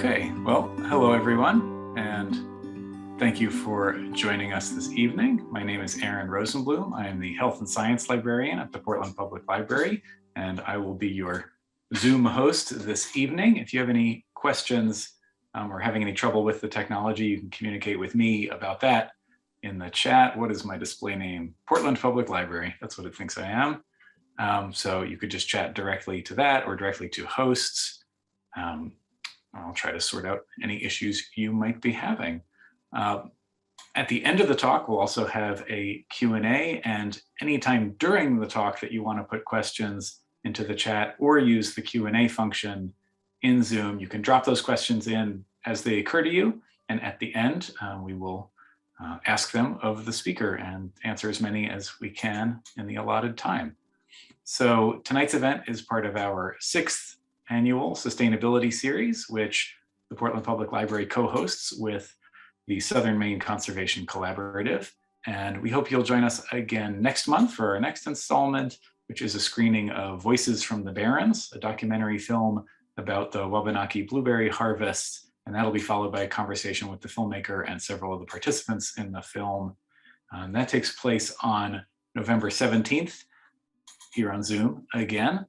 Okay, well, hello everyone, and thank you for joining us this evening. My name is Aaron Rosenblum. I am the Health and Science Librarian at the Portland Public Library, and I will be your Zoom host this evening. If you have any questions or having any trouble with the technology, you can communicate with me about that in the chat. What is my display name? Portland Public Library, that's what it thinks I am. So you could just chat directly to that or directly to hosts. I'll try to sort out any issues you might be having. At the end of the talk, we'll also have a Q&A, and anytime during the talk that you want to put questions into the chat or use the Q&A function in Zoom, you can drop those questions in as they occur to you, and at the end, we will ask them of the speaker and answer as many as we can in the allotted time. So tonight's event is part of our 6th annual sustainability series, which the Portland Public Library co-hosts with the Southern Maine Conservation Collaborative. And we hope you'll join us again next month for our next installment, which is a screening of Voices from the Barrens, a documentary film about the Wabanaki blueberry harvest. And that'll be followed by a conversation with the filmmaker and several of the participants in the film. That takes place on November 17th here on Zoom again.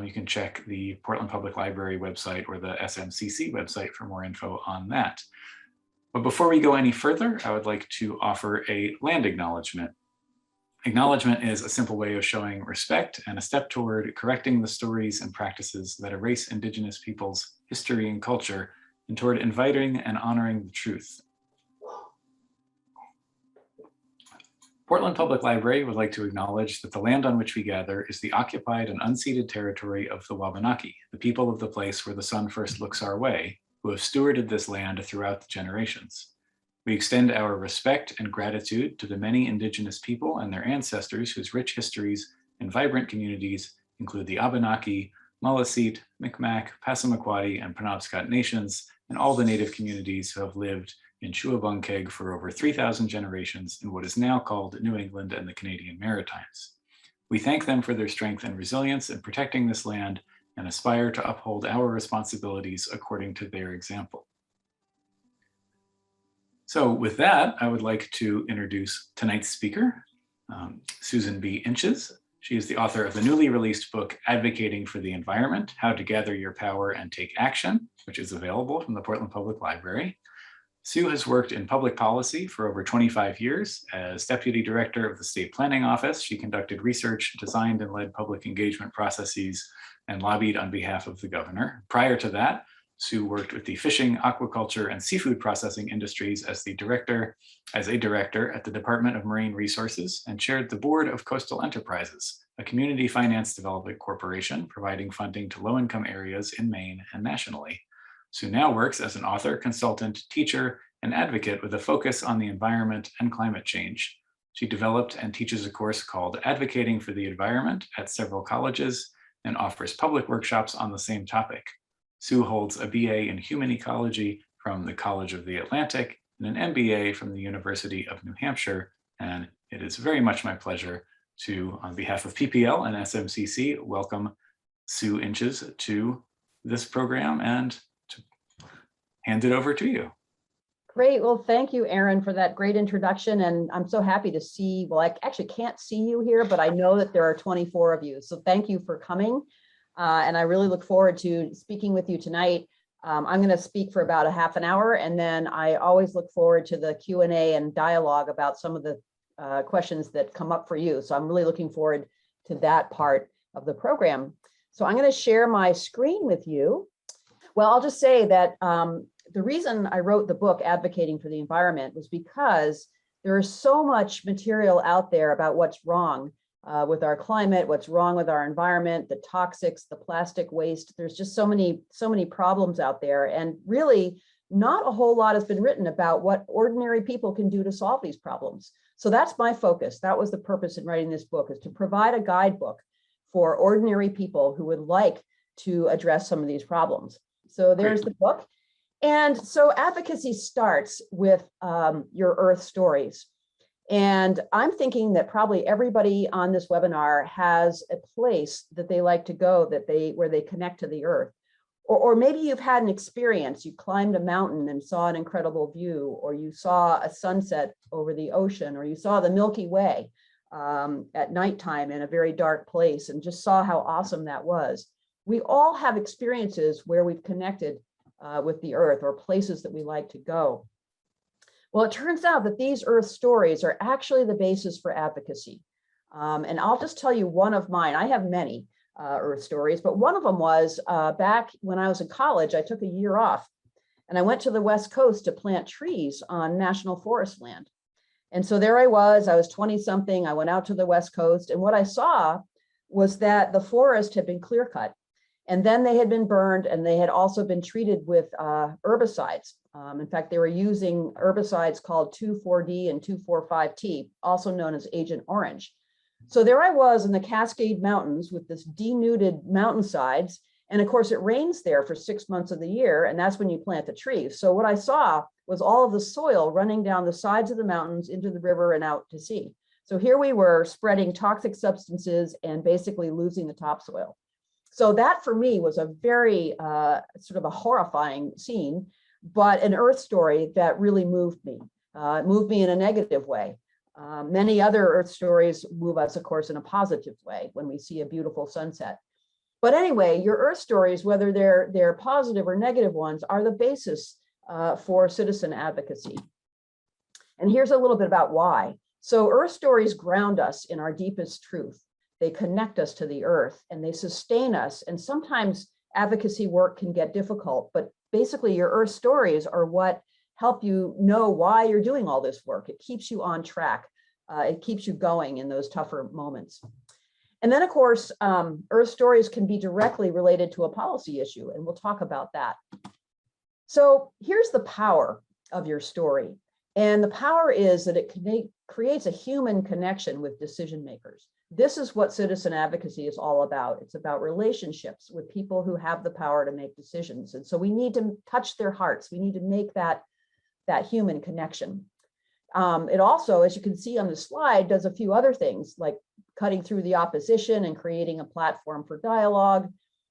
You can check the Portland Public Library website or the SMCC website for more info on that. But before we go any further, I would like to offer a land acknowledgement. Acknowledgement is a simple way of showing respect and a step toward correcting the stories and practices that erase Indigenous peoples' history and culture, and toward inviting and honoring the truth. Portland Public Library would like to acknowledge that the land on which we gather is the occupied and unceded territory of the Wabanaki, the people of the place where the sun first looks our way, who have stewarded this land throughout the generations. We extend our respect and gratitude to the many Indigenous people and their ancestors whose rich histories and vibrant communities include the Abenaki, Maliseet, Micmac, Passamaquoddy, and Penobscot nations, and all the Native communities who have lived in Shuabunkeg for over 3,000 generations in what is now called New England and the Canadian Maritimes. We thank them for their strength and resilience in protecting this land and aspire to uphold our responsibilities according to their example. So with that, I would like to introduce tonight's speaker, Susan B. Inches. She is the author of the newly released book, Advocating for the Environment, How to Gather Your Power and Take Action, which is available from the Portland Public Library. Sue has worked in public policy for over 25 years. As Deputy Director of the State Planning Office, she conducted research, designed and led public engagement processes, and lobbied on behalf of the governor. Prior to that, Sue worked with the fishing, aquaculture, and seafood processing industries as a director at the Department of Marine Resources, and chaired the Board of Coastal Enterprises, a community finance development corporation providing funding to low-income areas in Maine and nationally. Sue now works as an author, consultant, teacher, and advocate with a focus on the environment and climate change. She developed and teaches a course called Advocating for the Environment at several colleges and offers public workshops on the same topic. Sue holds a BA in Human Ecology from the College of the Atlantic and an MBA from the University of New Hampshire. And it is very much my pleasure to, on behalf of PPL and SMCC, welcome Sue Inches to this program and to hand it over to you. Great. Well, thank you, Aaron, for that great introduction. And I'm so happy to see, well, I actually can't see you here, but I know that there are 24 of you. So thank you for coming. And I really look forward to speaking with you tonight. I'm going to speak for about a half an hour, and then I always look forward to the Q&A and dialogue about some of the questions that come up for you. So I'm really looking forward to that part of the program. So I'm going to share my screen with you. Well, I'll just say that the reason I wrote the book, Advocating for the Environment, was because there is so much material out there about what's wrong with our climate, what's wrong with our environment, the toxics, the plastic waste. There's just so many problems out there. And really, not a whole lot has been written about what ordinary people can do to solve these problems. So that's my focus. That was the purpose in writing this book, is to provide a guidebook for ordinary people who would like to address some of these problems. So there's the book. And so advocacy starts with your Earth stories. And I'm thinking that probably everybody on this webinar has a place that they like to go, where they connect to the Earth. Or maybe you've had an experience, you climbed a mountain and saw an incredible view, or you saw a sunset over the ocean, or you saw the Milky Way at nighttime in a very dark place and just saw how awesome that was. We all have experiences where we've connected with the earth, or places that we like to go. Well, it turns out that these earth stories are actually the basis for advocacy. And I'll just tell you one of mine. I have many earth stories, but one of them was back when I was in college. I took a year off and I went to the West Coast to plant trees on national forest land. And so there I was 20 something. I went out to the West Coast, and what I saw was that the forest had been clear cut, and then they had been burned, and they had also been treated with herbicides. In fact, they were using herbicides called 2,4-D and 2,4,5-T, also known as Agent Orange. So there I was in the Cascade Mountains with this denuded mountainsides. And of course, it rains there for 6 months of the year, and that's when you plant the trees. So what I saw was all of the soil running down the sides of the mountains into the river and out to sea. So here we were spreading toxic substances and basically losing the topsoil. So that for me was a very sort of a horrifying scene, but an earth story that really moved me. It moved me in a negative way. Many other earth stories move us, of course, in a positive way when we see a beautiful sunset. But anyway, your earth stories, whether they're positive or negative ones, are the basis for citizen advocacy. And here's a little bit about why. So earth stories ground us in our deepest truth. They connect us to the earth and they sustain us. And sometimes advocacy work can get difficult, but basically your earth stories are what help you know why you're doing all this work. It keeps you on track. It keeps you going in those tougher moments. And then, of course, earth stories can be directly related to a policy issue, and we'll talk about that. So here's the power of your story. And the power is that it creates a human connection with decision makers. This is what citizen advocacy is all about. It's about relationships with people who have the power to make decisions. And so we need to touch their hearts. We need to make that human connection. It also, as you can see on the slide, does a few other things like cutting through the opposition and creating a platform for dialogue,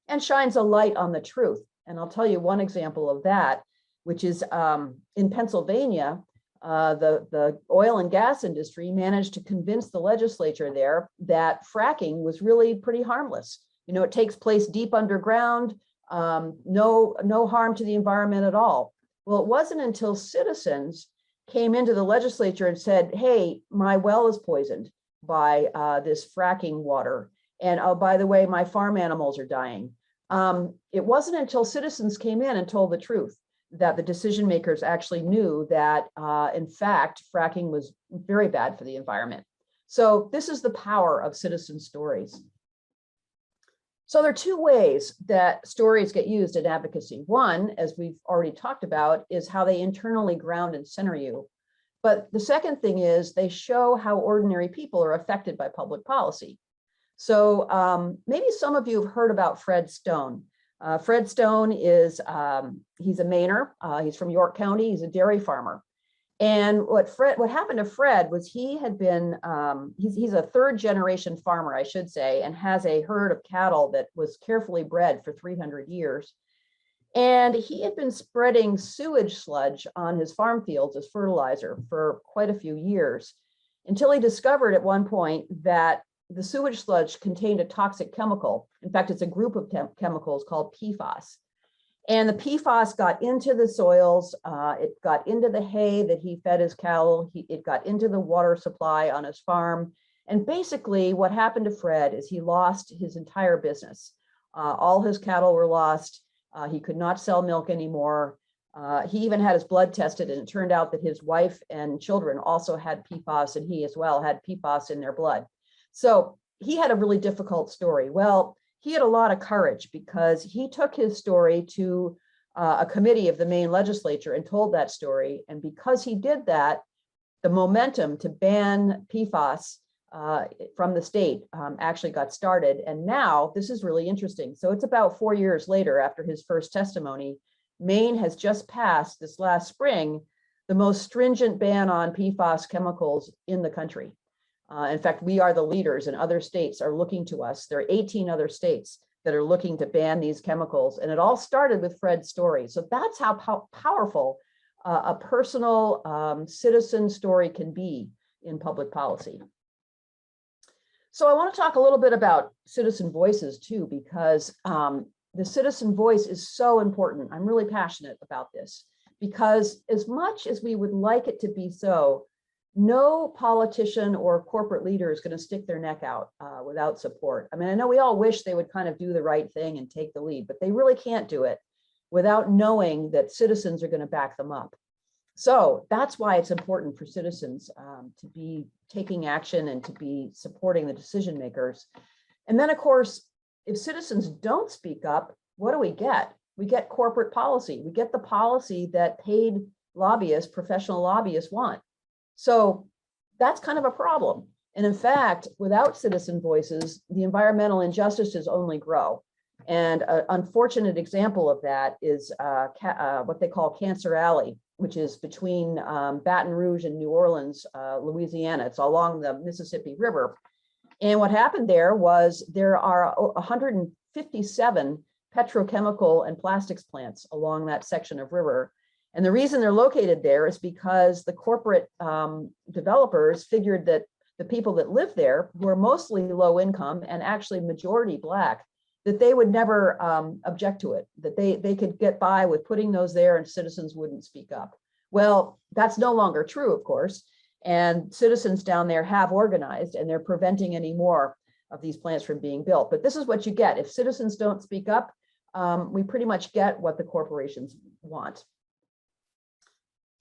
and shines a light on the truth. And I'll tell you one example of that, which is in Pennsylvania, the oil and gas industry managed to convince the legislature there that fracking was really pretty harmless. You know, it takes place deep underground, no harm to the environment at all. Well, it wasn't until citizens came into the legislature and said, hey, my well is poisoned by this fracking water. And oh, by the way, my farm animals are dying. It wasn't until citizens came in and told the truth that the decision makers actually knew that, in fact, fracking was very bad for the environment. So this is the power of citizen stories. So there are two ways that stories get used in advocacy. One, as we've already talked about, is how they internally ground and center you. But the second thing is they show how ordinary people are affected by public policy. So maybe some of you have heard about Fred Stone. Fred Stone is, he's a Mainer, he's from York County, he's a dairy farmer. And what happened to Fred was he had been, he's a third generation farmer, I should say, and has a herd of cattle that was carefully bred for 300 years. And he had been spreading sewage sludge on his farm fields as fertilizer for quite a few years, until he discovered at one point that the sewage sludge contained a toxic chemical. In fact, it's a group of chemicals called PFAS. And the PFAS got into the soils, it got into the hay that he fed his cattle, it got into the water supply on his farm. And basically what happened to Fred is he lost his entire business. All his cattle were lost. He could not sell milk anymore. He even had his blood tested, and it turned out that his wife and children also had PFAS, and he as well had PFAS in their blood. So he had a really difficult story. Well, he had a lot of courage because he took his story to a committee of the Maine legislature and told that story. And because he did that, the momentum to ban PFAS from the state actually got started. And now this is really interesting. So it's about 4 years later after his first testimony, Maine has just passed this last spring the most stringent ban on PFAS chemicals in the country. In fact, we are the leaders, and other states are looking to us. There are 18 other states that are looking to ban these chemicals. And it all started with Fred's story. So that's how powerful a personal citizen story can be in public policy. So I want to talk a little bit about citizen voices too, because the citizen voice is so important. I'm really passionate about this because as much as we would like it to be so, no politician or corporate leader is going to stick their neck out without support. I mean, I know we all wish they would kind of do the right thing and take the lead, but they really can't do it without knowing that citizens are going to back them up. So that's why it's important for citizens to be taking action and to be supporting the decision makers. And then, of course, if citizens don't speak up, what do we get? We get corporate policy. We get the policy that paid lobbyists, professional lobbyists want. So that's kind of a problem. And in fact, without citizen voices, the environmental injustices only grow. And an unfortunate example of that is what they call Cancer Alley, which is between Baton Rouge and New Orleans, Louisiana. It's along the Mississippi River. And what happened there was there are 157 petrochemical and plastics plants along that section of river. And the reason they're located there is because the corporate developers figured that the people that live there, who are mostly low income and actually majority Black, that they would never object to it, that they could get by with putting those there and citizens wouldn't speak up. Well, that's no longer true, of course. And citizens down there have organized and they're preventing any more of these plants from being built. But this is what you get. If citizens don't speak up, we pretty much get what the corporations want.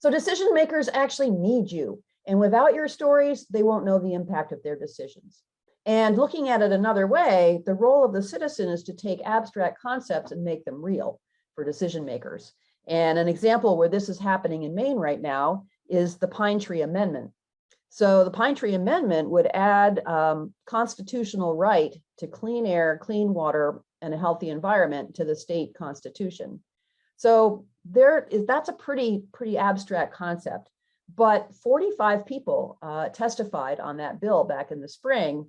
So decision makers actually need you. And without your stories, they won't know the impact of their decisions. And looking at it another way, the role of the citizen is to take abstract concepts and make them real for decision makers. And an example where this is happening in Maine right now is the Pine Tree Amendment. So the Pine Tree Amendment would add constitutional right to clean air, clean water, and a healthy environment to the state constitution. So that's a pretty abstract concept. But 45 people testified on that bill back in the spring.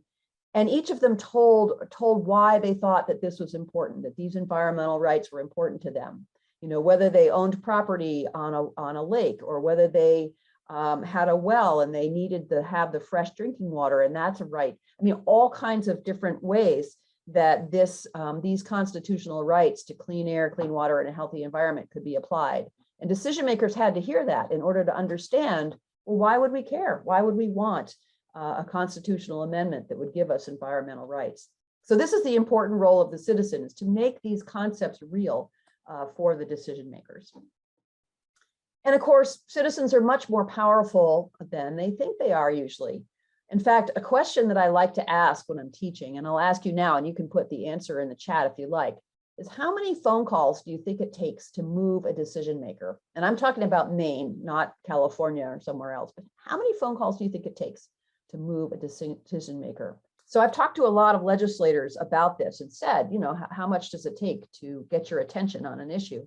And each of them told why they thought that this was important, that these environmental rights were important to them. You know, whether they owned property on a lake or whether they had a well and they needed to have the fresh drinking water, and that's a right. I mean, all kinds of different ways that these constitutional rights to clean air, clean water, and a healthy environment could be applied. And decision makers had to hear that in order to understand, well, why would we care? Why would we want a constitutional amendment that would give us environmental rights? So this is the important role of the citizen, is to make these concepts real for the decision makers. And of course, citizens are much more powerful than they think they are usually. In fact, a question that I like to ask when I'm teaching, and I'll ask you now, and you can put the answer in the chat if you like, is how many phone calls do you think it takes to move a decision maker? And I'm talking about Maine, not California or somewhere else, but how many phone calls do you think it takes to move a decision maker? So I've talked to a lot of legislators about this and said, you know, how much does it take to get your attention on an issue?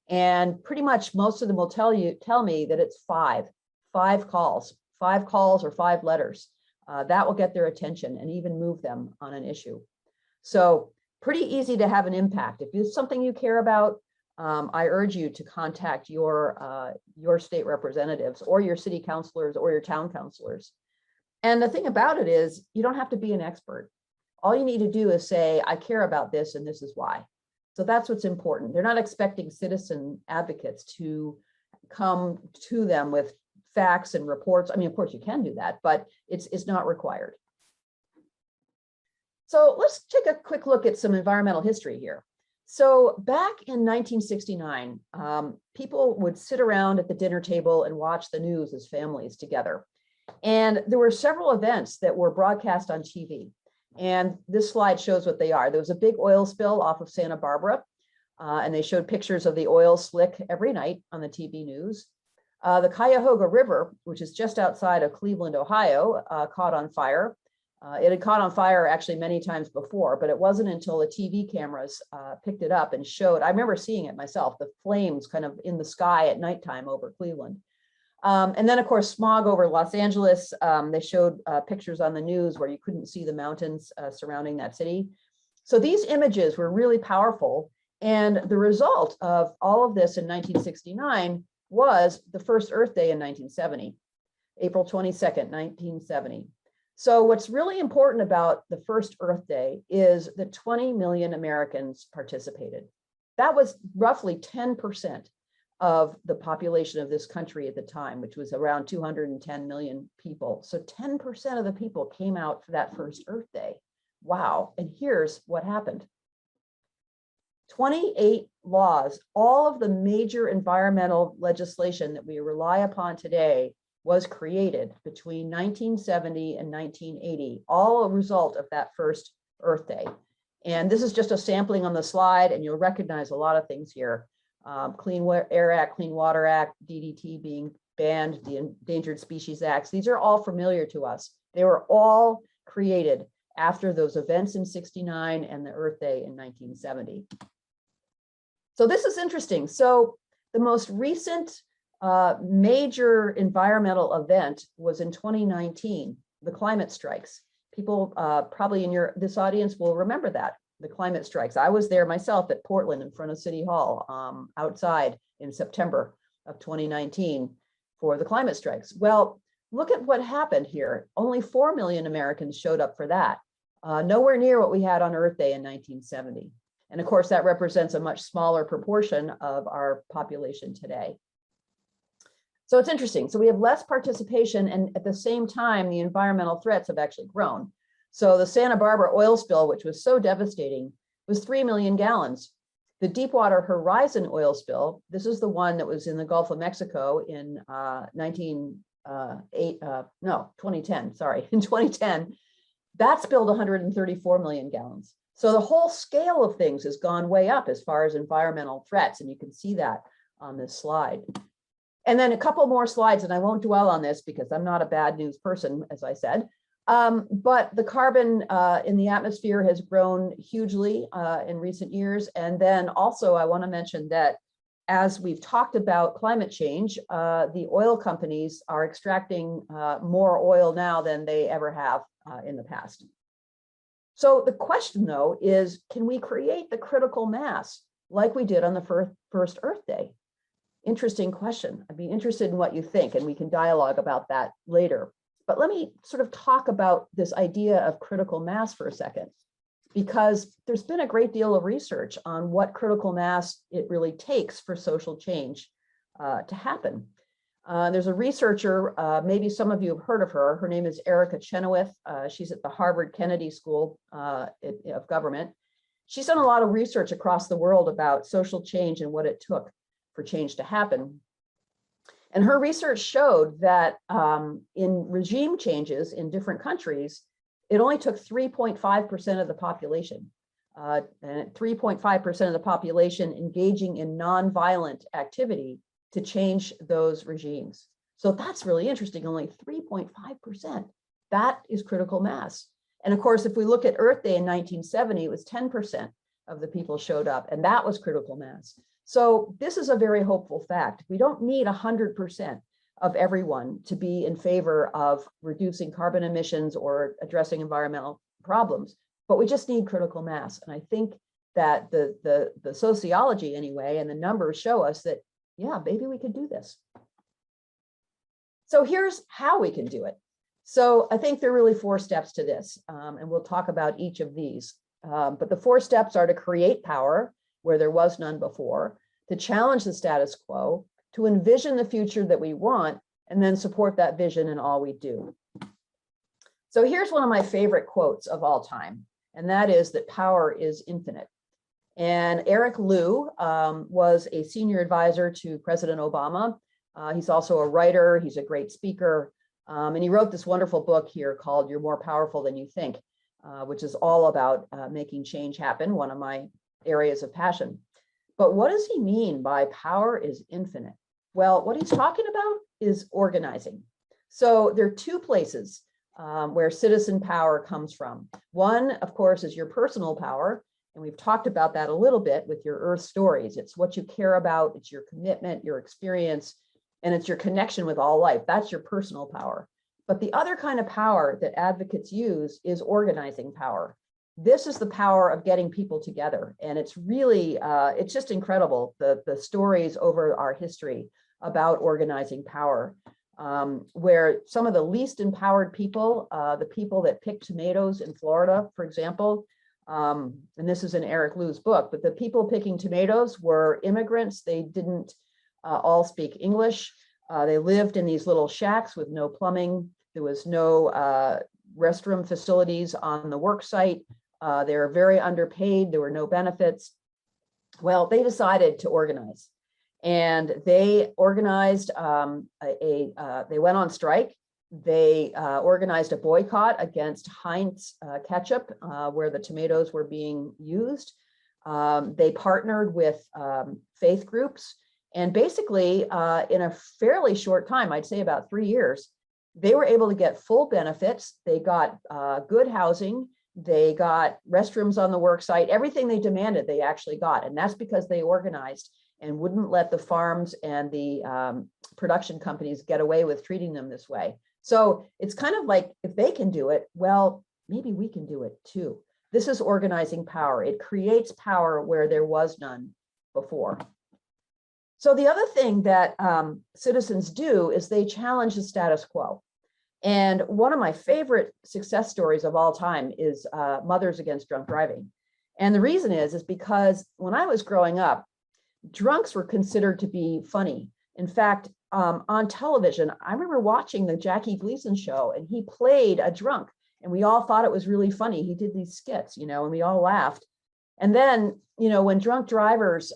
And pretty much most of them will tell me that it's five calls or 5 letters. That will get their attention and even move them on an issue. So pretty easy to have an impact. If it's something you care about, I urge you to contact your state representatives or your city councilors or your town councilors. And the thing about it is, you don't have to be an expert. All you need to do is say, I care about this and this is why. So that's what's important. They're not expecting citizen advocates to come to them with facts and reports. I mean, of course you can do that, but it's not required. So let's take a quick look at some environmental history here. So back in 1969, people would sit around at the dinner table and watch the news as families together. And there were several events that were broadcast on TV. And this slide shows what they are. There was a big oil spill off of Santa Barbara, and they showed pictures of the oil slick every night on the TV news. The Cuyahoga River, which is just outside of Cleveland, Ohio, caught on fire. It had caught on fire actually many times before, but it wasn't until the TV cameras picked it up and showed, I remember seeing it myself, the flames kind of in the sky at nighttime over Cleveland. And then, of course, smog over Los Angeles. They showed pictures on the news where you couldn't see the mountains surrounding that city. So these images were really powerful. And the result of all of this in 1969 was the first Earth Day in 1970, April 22nd, 1970. So what's really important about the first Earth Day is that 20 million Americans participated. That was roughly 10% of the population of this country at the time, which was around 210 million people. So 10% of the people came out for that first Earth Day. Wow. And here's what happened. 28 laws, all of the major environmental legislation that we rely upon today was created between 1970 and 1980, all a result of that first Earth Day. And this is just a sampling on the slide, and you'll recognize a lot of things here. Clean Air Act, Clean Water Act, DDT being banned, the Endangered Species Acts. These are all familiar to us. They were all created after those events in '69 and the Earth Day in 1970. So this is interesting. So the most recent major environmental event was in 2019, the climate strikes. People probably in this audience will remember that, the climate strikes. I was there myself at Portland in front of City Hall outside in September of 2019 for the climate strikes. Well, look at what happened here. Only 4 million Americans showed up for that. Nowhere near what we had on Earth Day in 1970. And of course, that represents a much smaller proportion of our population today. So it's interesting. So we have less participation, and at the same time, the environmental threats have actually grown. So the Santa Barbara oil spill, which was so devastating, was 3 million gallons. The Deepwater Horizon oil spill, this is the one that was in the Gulf of Mexico in 2010, sorry, in 2010, that spilled 134 million gallons. So the whole scale of things has gone way up as far as environmental threats, and you can see that on this slide. And then a couple more slides, and I won't dwell on this because I'm not a bad news person, as I said. But the carbon in the atmosphere has grown hugely in recent years. And then also I want to mention that as we've talked about climate change, the oil companies are extracting more oil now than they ever have in the past. So the question, though, is can we create the critical mass like we did on the first Earth Day? Interesting question. I'd be interested in what you think, and we can dialogue about that later. But let me sort of talk about this idea of critical mass for a second, because there's been a great deal of research on what critical mass it really takes for social change to happen. There's a researcher, maybe some of you have heard of her. Her name is Erica Chenoweth. She's at the Harvard Kennedy School of Government. She's done a lot of research across the world about social change and what it took for change to happen. And her research showed that in regime changes in different countries, it only took 3.5% of the population, and 3.5% of the population engaging in nonviolent activity to change those regimes. So that's really interesting, only 3.5%. That is critical mass. And of course, if we look at Earth Day in 1970, it was 10% of the people showed up, and that was critical mass. So this is a very hopeful fact. We don't need 100% of everyone to be in favor of reducing carbon emissions or addressing environmental problems, but we just need critical mass. And I think that the sociology anyway, and the numbers show us that, yeah, maybe we could do this. So here's how we can do it. So I think there are really 4 steps to this, and we'll talk about each of these. But the 4 steps are to create power where there was none before, to challenge the status quo, to envision the future that we want, and then support that vision in all we do. So here's one of my favorite quotes of all time, and that is that power is infinite. And Eric Liu was a senior advisor to President Obama. He's also a writer, he's a great speaker, and he wrote this wonderful book here called You're More Powerful Than You Think, which is all about making change happen, one of my areas of passion. But what does he mean by power is infinite? Well, what he's talking about is organizing. So there are 2 places where citizen power comes from. One, of course, is your personal power. And we've talked about that a little bit with your Earth stories. It's what you care about, it's your commitment, your experience, and it's your connection with all life. That's your personal power. But the other kind of power that advocates use is organizing power. this is the power of getting people together. And it's really, it's just incredible, the stories over our history about organizing power, where some of the least empowered people, the people that pick tomatoes in Florida, for example, and this is in Eric Liu's book, but the people picking tomatoes were immigrants. They didn't all speak English. They lived in these little shacks with no plumbing. There was no restroom facilities on the work site. They were very underpaid. There were no benefits. Well, they decided to organize, and they organized they went on strike. They organized a boycott against Heinz ketchup, where the tomatoes were being used. They partnered with faith groups, and basically in a fairly short time, I'd say about 3 years, they were able to get full benefits. They got good housing. They got restrooms on the work site. Everything they demanded, they actually got. And that's because they organized and wouldn't let the farms and the production companies get away with treating them this way. So it's kind of like, if they can do it, well, maybe we can do it too. This is organizing power. It creates power where there was none before. So the other thing that citizens do is they challenge the status quo. And one of my favorite success stories of all time is Mothers Against Drunk Driving. And the reason is because when I was growing up, drunks were considered to be funny. In fact, on television, I remember watching the Jackie Gleason show, and he played a drunk, and we all thought it was really funny. He did these skits, you know, and we all laughed. And then, you know, when drunk drivers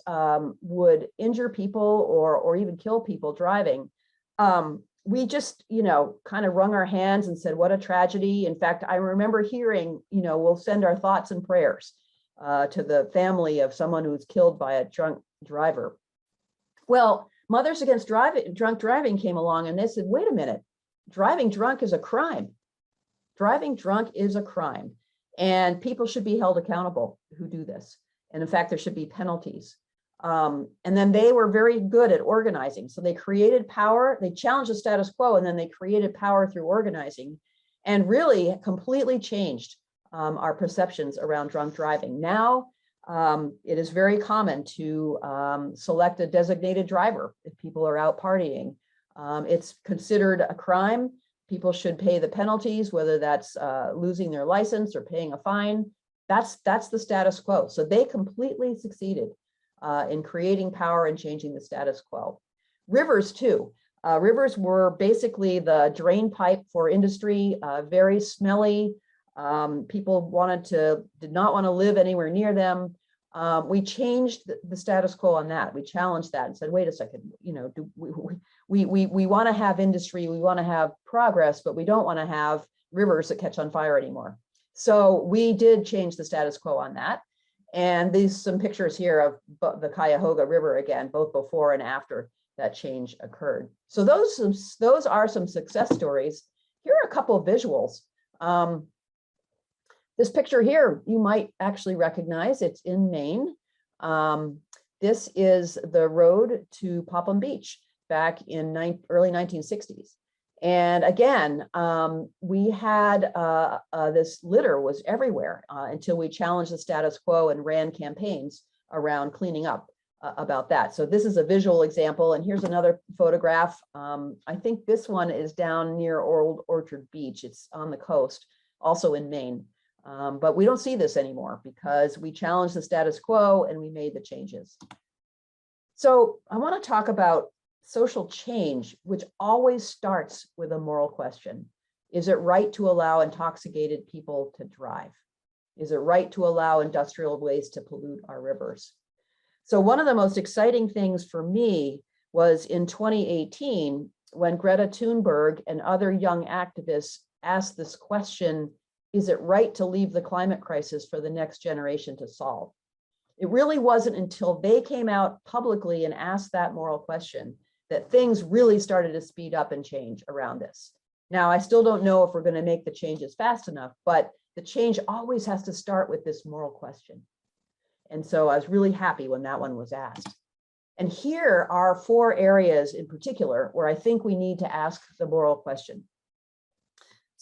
would injure people or even kill people driving, we just, you know, kind of wrung our hands and said, what a tragedy. In fact, I remember hearing, you know, we'll send our thoughts and prayers to the family of someone who's killed by a drunk driver. Well, Mothers Against Drunk Driving came along, and they said, wait a minute, driving drunk is a crime. Driving drunk is a crime, and people should be held accountable who do this. And in fact, there should be penalties. And then they were very good at organizing. So they created power, they challenged the status quo, and then they created power through organizing, and really completely changed our perceptions around drunk driving. Now, it is very common to select a designated driver if people are out partying. It's considered a crime. People should pay the penalties, whether that's losing their license or paying a fine. That's the status quo. So they completely succeeded in creating power and changing the status quo. Rivers too. Rivers were basically the drain pipe for industry, very smelly. People did not want to live anywhere near them. We changed the status quo on that. We challenged that and said, wait a second, you know, we want to have industry, we want to have progress, but we don't want to have rivers that catch on fire anymore. So we did change the status quo on that. And these some pictures here of the Cuyahoga River again, both before and after that change occurred. So those are some success stories. Here are a couple of visuals. This picture here, you might actually recognize. It's in Maine. This is the road to Popham Beach back in early 1960s. And again, we had this litter was everywhere until we challenged the status quo and ran campaigns around cleaning up about that. So this is a visual example. And here's another photograph. I think this one is down near Old Orchard Beach. It's on the coast, also in Maine. But we don't see this anymore because we challenged the status quo and we made the changes. So I want to talk about social change, which always starts with a moral question. Is it right to allow intoxicated people to drive? Is it right to allow industrial waste to pollute our rivers? So one of the most exciting things for me was in 2018, when Greta Thunberg and other young activists asked this question, is it right to leave the climate crisis for the next generation to solve? It really wasn't until they came out publicly and asked that moral question that things really started to speed up and change around this. Now, I still don't know if we're going to make the changes fast enough, but the change always has to start with this moral question. And so I was really happy when that one was asked. And here are 4 areas in particular where I think we need to ask the moral question.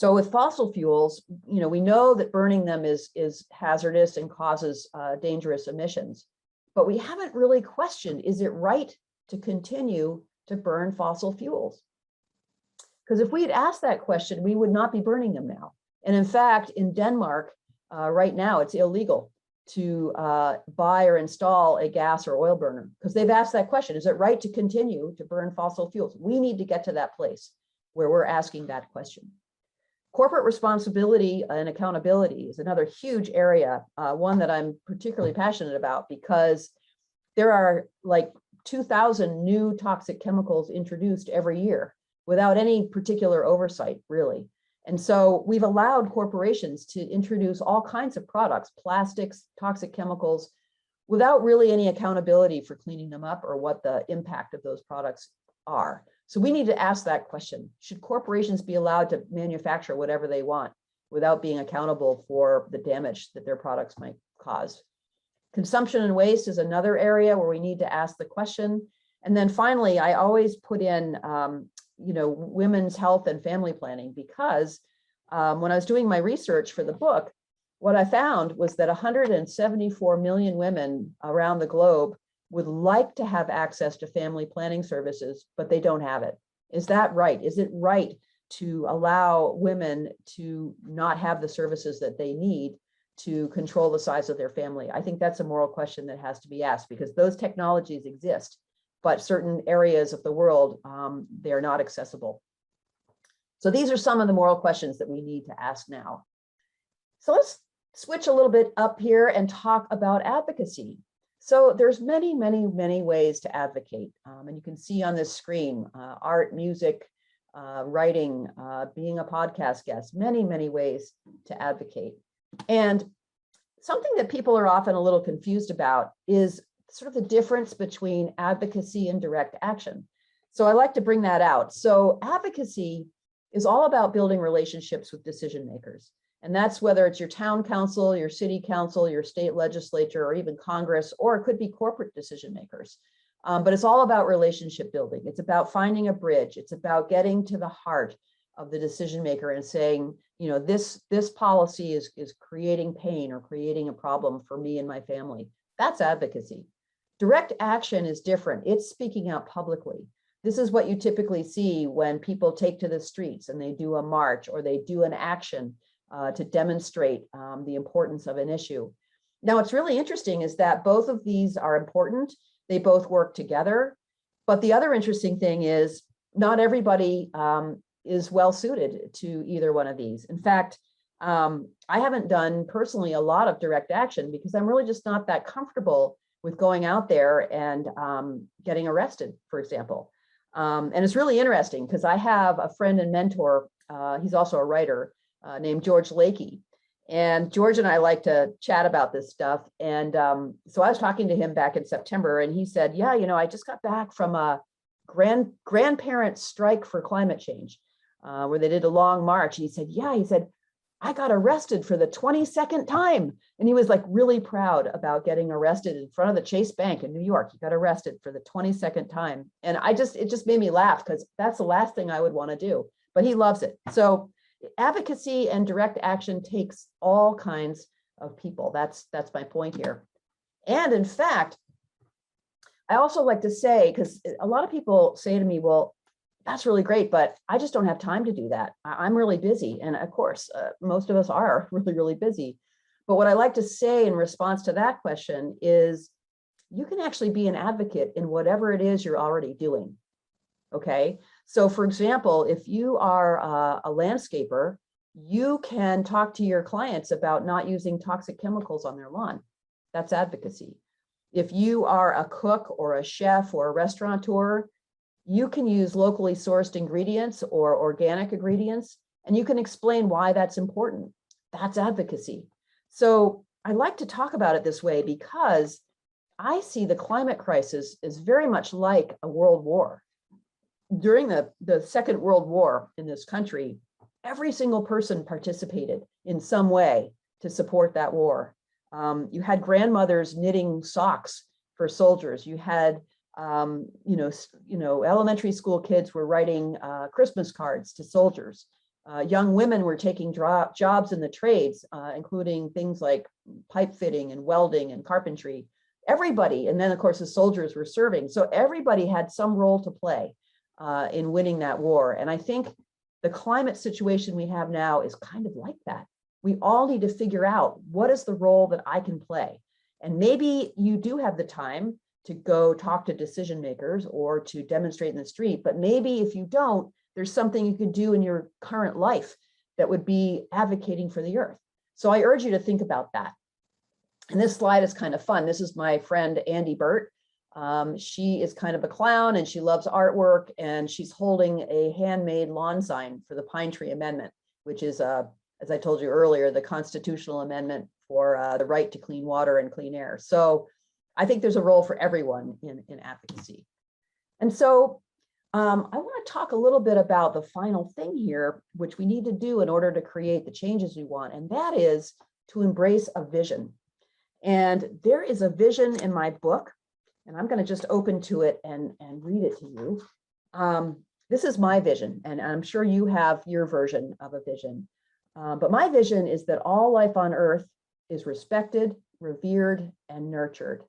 So with fossil fuels, we know that burning them is hazardous and causes dangerous emissions, but we haven't really questioned, is it right to continue to burn fossil fuels? Because if we had asked that question, we would not be burning them now. And in fact, in Denmark, right now, it's illegal to buy or install a gas or oil burner, because they've asked that question, is it right to continue to burn fossil fuels? We need to get to that place where we're asking that question. Corporate responsibility and accountability is another huge area, one that I'm particularly passionate about, because there are like 2,000 new toxic chemicals introduced every year without any particular oversight, really. And so we've allowed corporations to introduce all kinds of products, plastics, toxic chemicals, without really any accountability for cleaning them up or what the impact of those products are. So we need to ask that question. Should corporations be allowed to manufacture whatever they want without being accountable for the damage that their products might cause? Consumption and waste is another area where we need to ask the question. And then finally, I always put in women's health and family planning, because when I was doing my research for the book, what I found was that 174 million women around the globe would like to have access to family planning services, but they don't have it. Is that right? Is it right to allow women to not have the services that they need to control the size of their family? I think that's a moral question that has to be asked, because those technologies exist, but certain areas of the world, they are not accessible. So these are some of the moral questions that we need to ask now. So let's switch a little bit up here and talk about advocacy. So there's many, many, many ways to advocate. And you can see on this screen, art, music, writing, being a podcast guest, many, many ways to advocate. And something that people are often a little confused about is sort of the difference between advocacy and direct action. So I like to bring that out. So advocacy is all about building relationships with decision makers. And that's whether it's your town council, your city council, your state legislature, or even Congress, or it could be corporate decision makers. But it's all about relationship building. It's about finding a bridge. It's about getting to the heart of the decision maker and saying, this policy is creating pain or creating a problem for me and my family. That's advocacy. Direct action is different. It's speaking out publicly. This is what you typically see when people take to the streets and they do a march or they do an action to demonstrate the importance of an issue. Now, what's really interesting is that both of these are important. They both work together. But the other interesting thing is not everybody is well suited to either one of these. In fact, I haven't done personally a lot of direct action because I'm really just not that comfortable with going out there and getting arrested, for example. And it's really interesting because I have a friend and mentor, he's also a writer, named George Lakey. And George and I like to chat about this stuff. And so I was talking to him back in September, and he said, yeah, I just got back from a grandparent strike for climate change, where they did a long march. And he said, I got arrested for the 22nd time. And he was like really proud about getting arrested in front of the Chase Bank in New York. He got arrested for the 22nd time. And it just made me laugh because that's the last thing I would want to do, but he loves it. So advocacy and direct action takes all kinds of people. That's my point here. And in fact, I also like to say, because a lot of people say to me, well, that's really great, but I just don't have time to do that. I'm really busy. And of course, most of us are really, really busy. But what I like to say in response to that question is you can actually be an advocate in whatever it is you're already doing. Okay. So for example, if you are a landscaper, you can talk to your clients about not using toxic chemicals on their lawn. That's advocacy. If you are a cook or a chef or a restaurateur, you can use locally sourced ingredients or organic ingredients, and you can explain why that's important. That's advocacy. So I like to talk about it this way because I see the climate crisis as very much like a world war. During the Second World War in this country, every single person participated in some way to support that war. You had grandmothers knitting socks for soldiers. You had elementary school kids were writing Christmas cards to soldiers. Young women were taking jobs in the trades, including things like pipe fitting and welding and carpentry. Everybody, and then of course the soldiers were serving. So everybody had some role to play in winning that war. And I think the climate situation we have now is kind of like that. We all need to figure out, what is the role that I can play? And maybe you do have the time to go talk to decision makers or to demonstrate in the street, but maybe if you don't, there's something you could do in your current life that would be advocating for the earth. So I urge you to think about that. And this slide is kind of fun. This is my friend, Andy Burt. She is kind of a clown and she loves artwork, and she's holding a handmade lawn sign for the Pine Tree Amendment, which is, as I told you earlier, the constitutional amendment for the right to clean water and clean air. So I think there's a role for everyone in advocacy. And so I want to talk a little bit about the final thing here, which we need to do in order to create the changes we want, and that is to embrace a vision. And there is a vision in my book, and I'm going to just open to it and read it to you. This is my vision, and I'm sure you have your version of a vision. But my vision is that all life on Earth is respected, revered, and nurtured.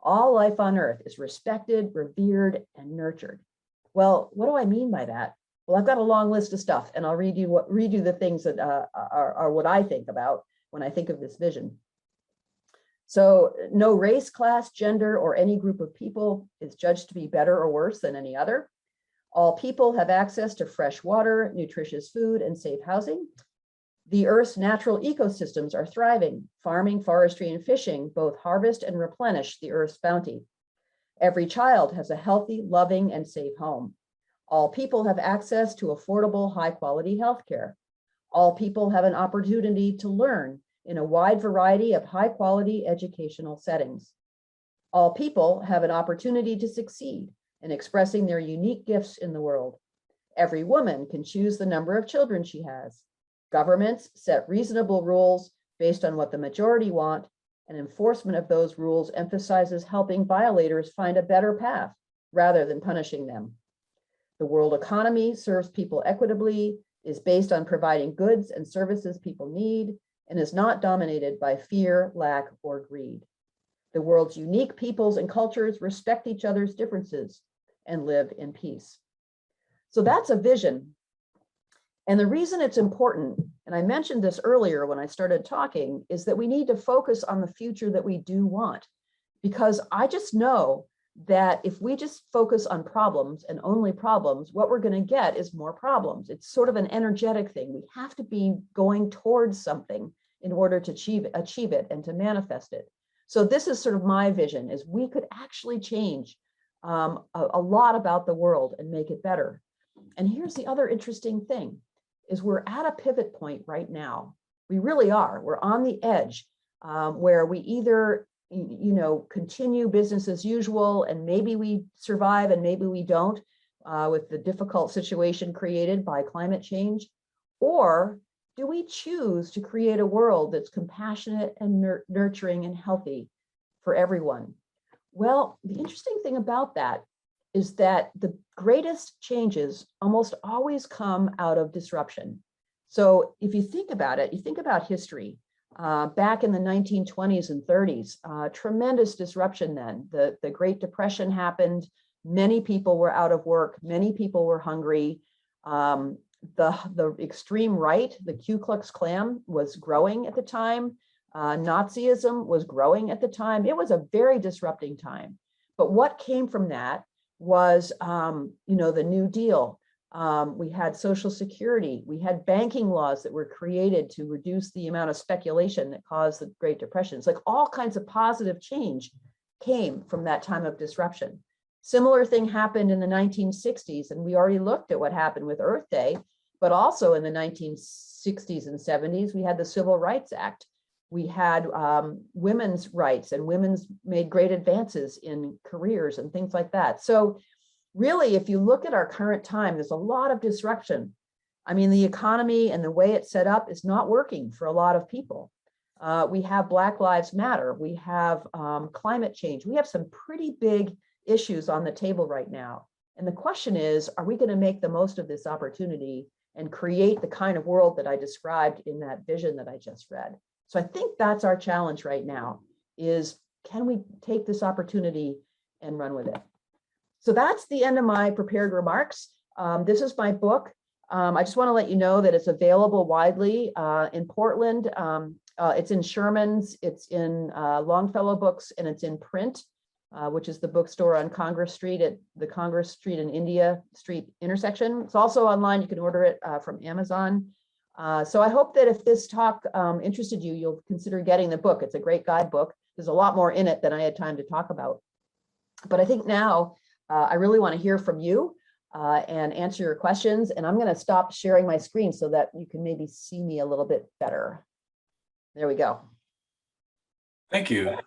All life on Earth is respected, revered, and nurtured. Well, what do I mean by that? Well, I've got a long list of stuff, and I'll read you the things that are what I think about when I think of this vision. So no race, class, gender, or any group of people is judged to be better or worse than any other. All people have access to fresh water, nutritious food, and safe housing. The Earth's natural ecosystems are thriving. Farming, forestry, and fishing both harvest and replenish the Earth's bounty. Every child has a healthy, loving, and safe home. All people have access to affordable, high-quality healthcare. All people have an opportunity to learn in a wide variety of high-quality educational settings. All people have an opportunity to succeed in expressing their unique gifts in the world. Every woman can choose the number of children she has. Governments set reasonable rules based on what the majority want, and enforcement of those rules emphasizes helping violators find a better path rather than punishing them. The world economy serves people equitably, is based on providing goods and services people need, and is not dominated by fear, lack, or greed. The world's unique peoples and cultures respect each other's differences and live in peace. So that's a vision. And the reason it's important, and I mentioned this earlier when I started talking, is that we need to focus on the future that we do want. Because I just know that if we just focus on problems and only problems, what we're going to get is more problems. It's sort of an energetic thing. We have to be going towards something in order to achieve it and to manifest it. So this is sort of my vision, is we could actually change a lot about the world and make it better. And here's the other interesting thing, is we're at a pivot point right now. We really are. We're on the edge where we either continue business as usual, and maybe we survive and maybe we don't with the difficult situation created by climate change, or do we choose to create a world that's compassionate and nurturing and healthy for everyone? Well, the interesting thing about that is that the greatest changes almost always come out of disruption. So if you think about it, you think about history. Back in the 1920s and 30s, tremendous disruption then. The Great Depression happened. Many people were out of work. Many people were hungry. The extreme right, the Ku Klux Klan, was growing at the time. Nazism was growing at the time. It was a very disrupting time. But what came from that was, the New Deal. We had Social Security. We had banking laws that were created to reduce the amount of speculation that caused the Great Depression. It's like all kinds of positive change came from that time of disruption. Similar thing happened in the 1960s, and we already looked at what happened with Earth Day, but also in the 1960s and 70s, we had the Civil Rights Act. We had women's rights, and women's made great advances in careers and things like that. So really, if you look at our current time, there's a lot of disruption. I mean, the economy and the way it's set up is not working for a lot of people. We have Black Lives Matter. We have climate change. We have some pretty big issues on the table right now. And the question is, are we going to make the most of this opportunity and create the kind of world that I described in that vision that I just read. So I think that's our challenge right now, is can we take this opportunity and run with it? So that's the end of my prepared remarks. This is my book. I just want to let you know that it's available widely in Portland. It's in Sherman's, it's in Longfellow Books, and it's in print, which is the bookstore on Congress Street at the Congress Street and India Street intersection. It's also online. You can order it from Amazon. So I hope that if this talk interested you, you'll consider getting the book. It's a great guidebook. There's a lot more in it than I had time to talk about. But I think now I really want to hear from you and answer your questions. And I'm going to stop sharing my screen so that you can maybe see me a little bit better. There we go. Thank you,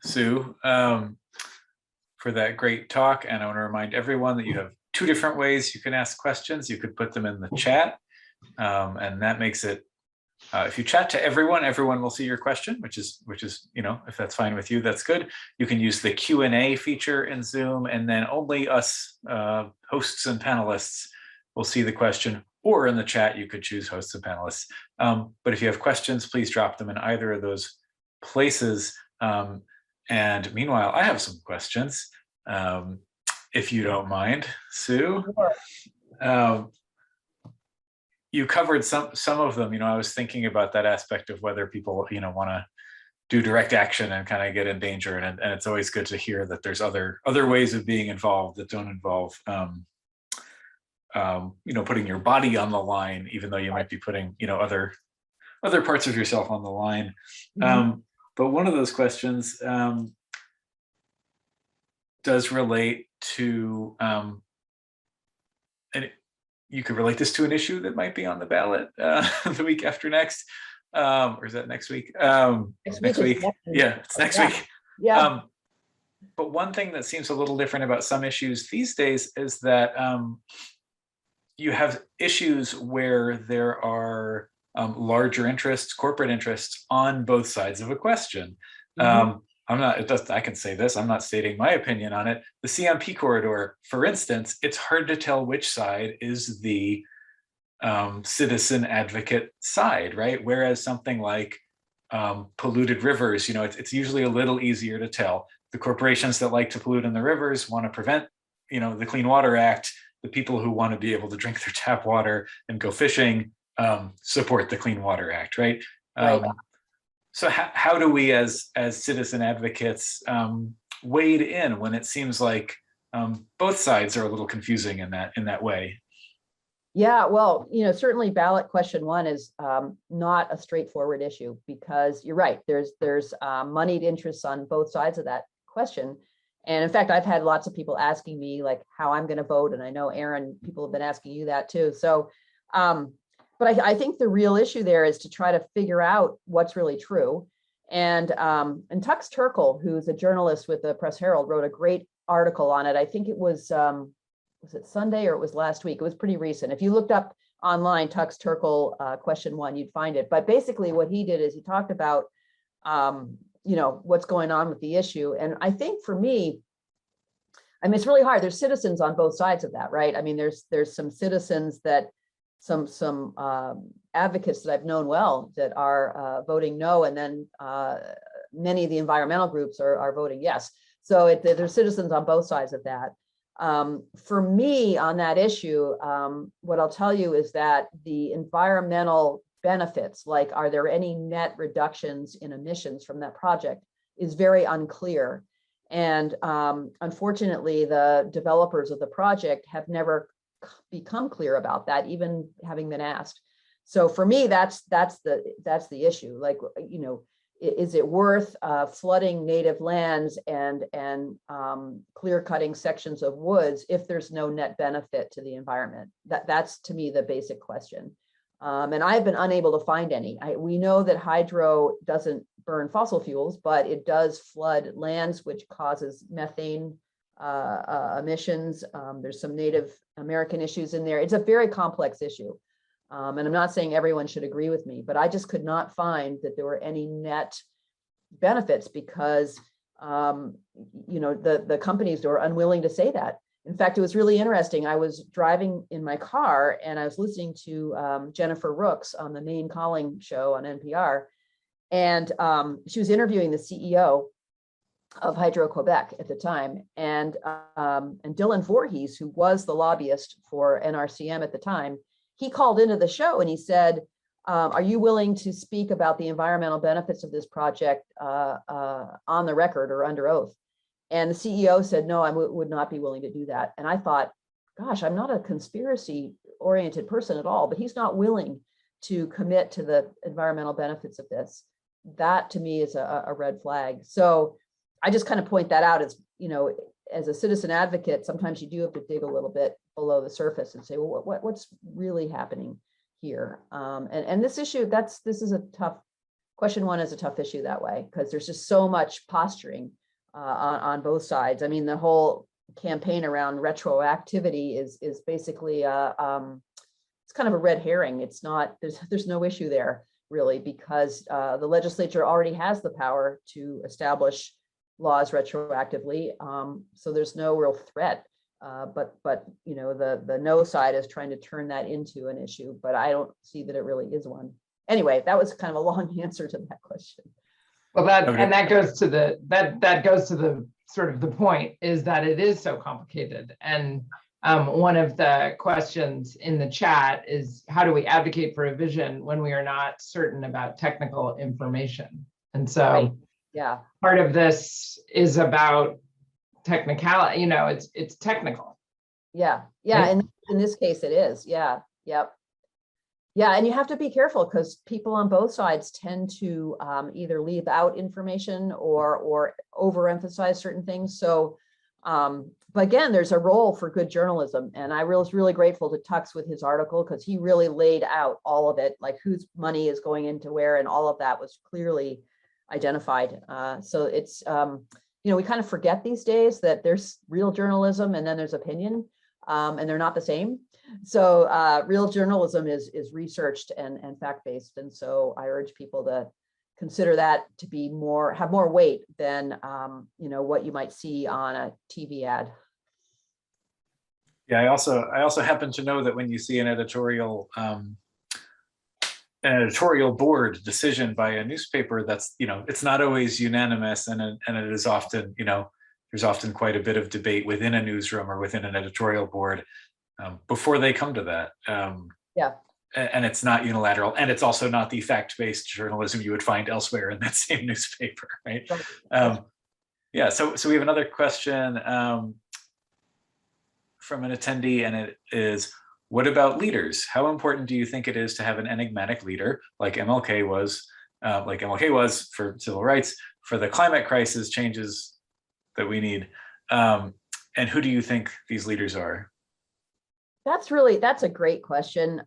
Sue, for that great talk. And I want to remind everyone that you have two different ways you can ask questions. You could put them in the chat, and that makes it, if you chat to everyone, everyone will see your question, which is, you know, if that's fine with you, that's good. You can use the Q&A feature in Zoom, and then only us hosts and panelists will see the question, or in the chat, you could choose hosts and panelists. But if you have questions, please drop them in either of those places. And meanwhile, I have some questions, if you don't mind, Sue. Sure. You covered some of them. You know, I was thinking about that aspect of whether people, you know, want to do direct action and kind of get in danger, and it's always good to hear that there's other ways of being involved that don't involve, you know, putting your body on the line, even though you might be putting, you know, other parts of yourself on the line. Mm-hmm. But one of those questions does relate to, and you could relate this to an issue that might be on the ballot the week after next, or is that next week? Next week. Yeah, it's next week. Yeah. But one thing that seems a little different about some issues these days is that you have issues where there are larger interests, corporate interests on both sides of a question. Mm-hmm. I can say this, I'm not stating my opinion on it. The CMP corridor, for instance, it's hard to tell which side is the citizen advocate side, right? Whereas something like polluted rivers, you know, it's usually a little easier to tell. The corporations that like to pollute in the rivers want to prevent, you know, the Clean Water Act. The people who want to be able to drink their tap water and go fishing support the Clean Water Act, right? Right. So how do we, as citizen advocates, wade in when it seems like both sides are a little confusing in that way? Yeah, well, you know, certainly ballot question 1 is not a straightforward issue, because you're right. There's moneyed interests on both sides of that question. And in fact, I've had lots of people asking me like how I'm going to vote. And I know, Aaron, people have been asking you that too. So, but I think the real issue there is to try to figure out what's really true. And Tux Turkle, who's a journalist with the Press Herald, wrote a great article on it. I think it was it Sunday or it was last week? It was pretty recent. If you looked up online, Tux Turkle question 1, you'd find it. But basically what he did is he talked about, you know, what's going on with the issue. And I think for me, I mean, it's really hard. There's citizens on both sides of that, right? I mean, there's some citizens that some advocates that I've known well that are voting no, and then many of the environmental groups are voting yes. So there's citizens on both sides of that. For me on that issue, what I'll tell you is that the environmental benefits, like are there any net reductions in emissions from that project, is very unclear. And unfortunately, the developers of the project have never become clear about that, even having been asked. So for me, that's the issue. Like, you know, is it worth flooding native lands and clear cutting sections of woods if there's no net benefit to the environment? That's to me the basic question. And I've been unable to find any. We know that hydro doesn't burn fossil fuels, but it does flood lands, which causes methane emissions. There's some Native American issues in there. It's a very complex issue. And I'm not saying everyone should agree with me, but I just could not find that there were any net benefits because, you know, the companies were unwilling to say that. In fact, it was really interesting. I was driving in my car and I was listening to Jennifer Rooks on the Maine Calling show on NPR. And she was interviewing the CEO of Hydro-Quebec at the time. And Dylan Voorhees, who was the lobbyist for NRCM at the time, he called into the show and he said, are you willing to speak about the environmental benefits of this project on the record or under oath? And the CEO said, no, I would not be willing to do that. And I thought, gosh, I'm not a conspiracy oriented person at all, but he's not willing to commit to the environmental benefits of this. That to me is a red flag. So I just kind of point that out as, you know, as a citizen advocate, sometimes you do have to dig a little bit below the surface and say, well, what's really happening here? And this issue, this is a tough, question one is a tough issue that way, because there's just so much posturing on both sides. I mean, the whole campaign around retroactivity is basically it's kind of a red herring. It's not, there's no issue there really, because the legislature already has the power to establish laws retroactively. So there's no real threat. But you know, the no side is trying to turn that into an issue, but I don't see that it really is one. Anyway, that was kind of a long answer to that question. Well, that goes to the sort of the point, is that it is so complicated. And one of the questions in the chat is, how do we advocate for a vision when we are not certain about technical information? And so Right. Yeah, part of this is about technicality, you know, it's technical. yeah, Right. and in this case it is. Yeah, yep. Yeah, and you have to be careful because people on both sides tend to either leave out information or overemphasize certain things. So, but again, there's a role for good journalism, and I was really grateful to Tux with his article because he really laid out all of it, like whose money is going into where, and all of that was clearly identified. So it's you know, we kind of forget these days that there's real journalism and then there's opinion, and they're not the same. So real journalism is researched and fact-based. And so I urge people to consider that to be have more weight than you know, what you might see on a TV ad. Yeah, I also happen to know that when you see an editorial board decision by a newspaper, that's, you know, it's not always unanimous, and it is often, you know, there's often quite a bit of debate within a newsroom or within an editorial board before they come to that. Yeah. And it's not unilateral, and it's also not the fact-based journalism you would find elsewhere in that same newspaper, right? Yeah, so we have another question from an attendee, and it is, what about leaders? How important do you think it is to have an enigmatic leader like MLK was for civil rights, for the climate crisis changes that we need? And who do you think these leaders are? That's a great question.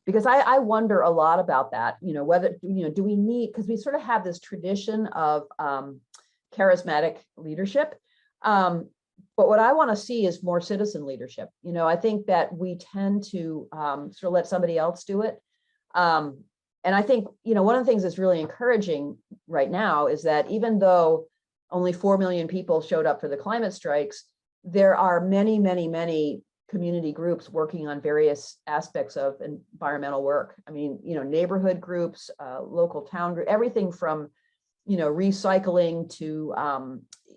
Because I wonder a lot about that, you know, whether, you know, do we need, because we sort of have this tradition of charismatic leadership. But what I want to see is more citizen leadership. You know, I think that we tend to sort of let somebody else do it. And I think, you know, one of the things that's really encouraging right now is that even though only 4 million people showed up for the climate strikes, there are many, many, many community groups working on various aspects of environmental work. I mean, you know, neighborhood groups, local town group, everything from, you know, recycling to,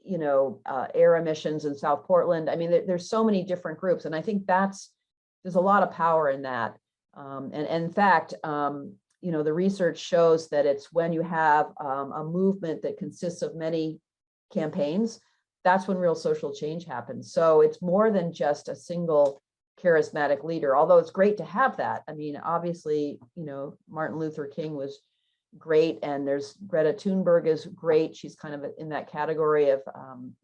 you know, air emissions in South Portland. I mean, there's so many different groups. And I think there's a lot of power in that. And in fact, you know, the research shows that it's when you have a movement that consists of many campaigns, that's when real social change happens. So it's more than just a single charismatic leader, although it's great to have that. I mean, obviously, you know, Martin Luther King was great, and there's Greta Thunberg is great. She's kind of in that category of,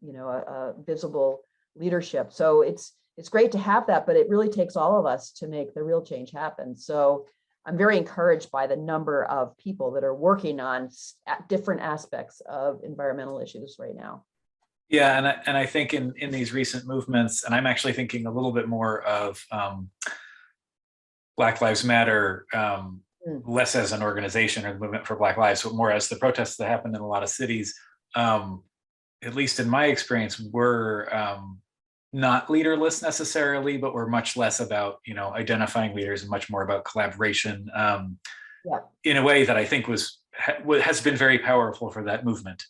you know, a visible leadership. So it's great to have that, but it really takes all of us to make the real change happen. So I'm very encouraged by the number of people that are working on different aspects of environmental issues right now. Yeah, and I think in these recent movements, and I'm actually thinking a little bit more of Black Lives Matter, less as an organization or the movement for Black Lives, but more as the protests that happened in a lot of cities, at least in my experience, were not leaderless necessarily, but were much less about, identifying leaders and much more about collaboration in a way that I think has been very powerful for that movement.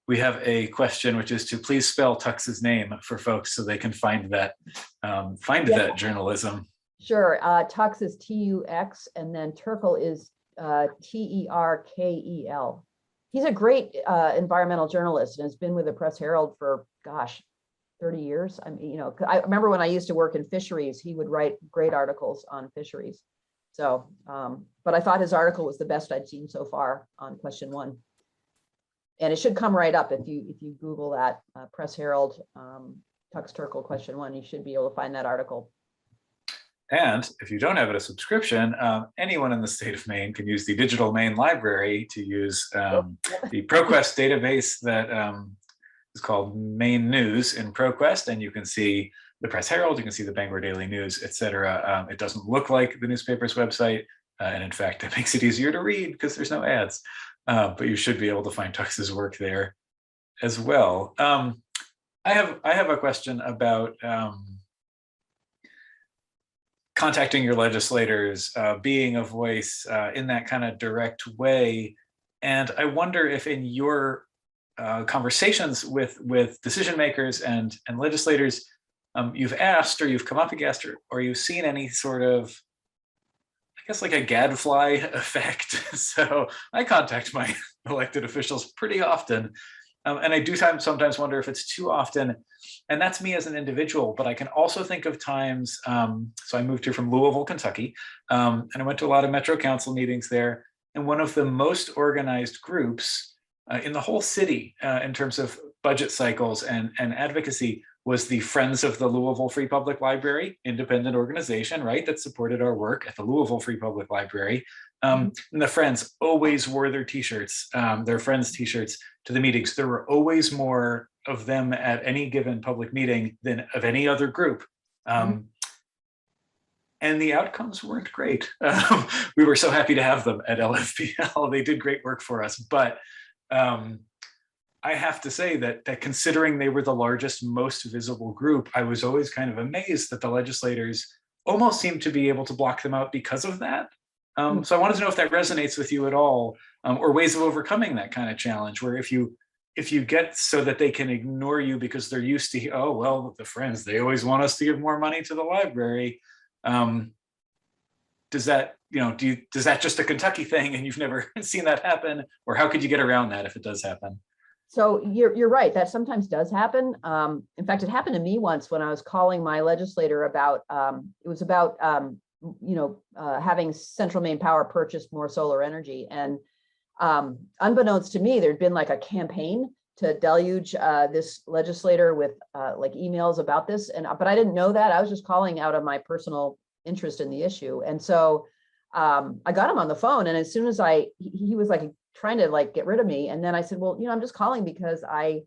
We have a question, which is to please spell Tux's name for folks so they can find that journalism. Sure. Tux is T-U-X, and then Terkel is T-E-R-K-E-L. He's a great environmental journalist and has been with the Press Herald for, gosh, 30 years. I mean, I remember when I used to work in fisheries, he would write great articles on fisheries. So, but I thought his article was the best I'd seen so far on question 1. And it should come right up if you Google that Press Herald Tux Terkel question 1, you should be able to find that article. And if you don't have a subscription, anyone in the state of Maine can use the Digital Maine Library to use the ProQuest database that is called Maine News in ProQuest, and you can see the Press Herald, you can see the Bangor Daily News, etc. It doesn't look like the newspaper's website, and in fact, it makes it easier to read because there's no ads. But you should be able to find Tux's work there as well. I have a question about contacting your legislators, being a voice in that kind of direct way. And I wonder if in your conversations with decision makers and legislators, you've asked or you've come up against or you've seen any sort of, I guess, like a gadfly effect. So I contact my elected officials pretty often. And I do sometimes wonder if it's too often. And that's me as an individual, but I can also think of times, so I moved here from Louisville, Kentucky, and I went to a lot of Metro Council meetings there. And one of the most organized groups in the whole city in terms of budget cycles and advocacy was the Friends of the Louisville Free Public Library, independent organization, right, that supported our work at the Louisville Free Public Library. And the Friends always wore their t-shirts, their Friends t-shirts to the meetings. There were always more of them at any given public meeting than of any other group. And the outcomes weren't great. We were so happy to have them at LFPL. They did great work for us, but I have to say that considering they were the largest, most visible group, I was always kind of amazed that the legislators almost seemed to be able to block them out because of that. So I wanted to know if that resonates with you at all, or ways of overcoming that kind of challenge, where if you get so that they can ignore you because they're used to, oh, well, the Friends, they always want us to give more money to the library. Does that just a Kentucky thing and you've never seen that happen? Or how could you get around that if it does happen? So you're right, that sometimes does happen. In fact, it happened to me once when I was calling my legislator about, it was about, having Central Maine Power purchase more solar energy. And unbeknownst to me, there'd been like a campaign to deluge this legislator with like emails about this. But I didn't know that. I was just calling out of my personal interest in the issue. And so I got him on the phone, and as soon as he was like trying to like get rid of me. And then I said, well, I'm just calling because I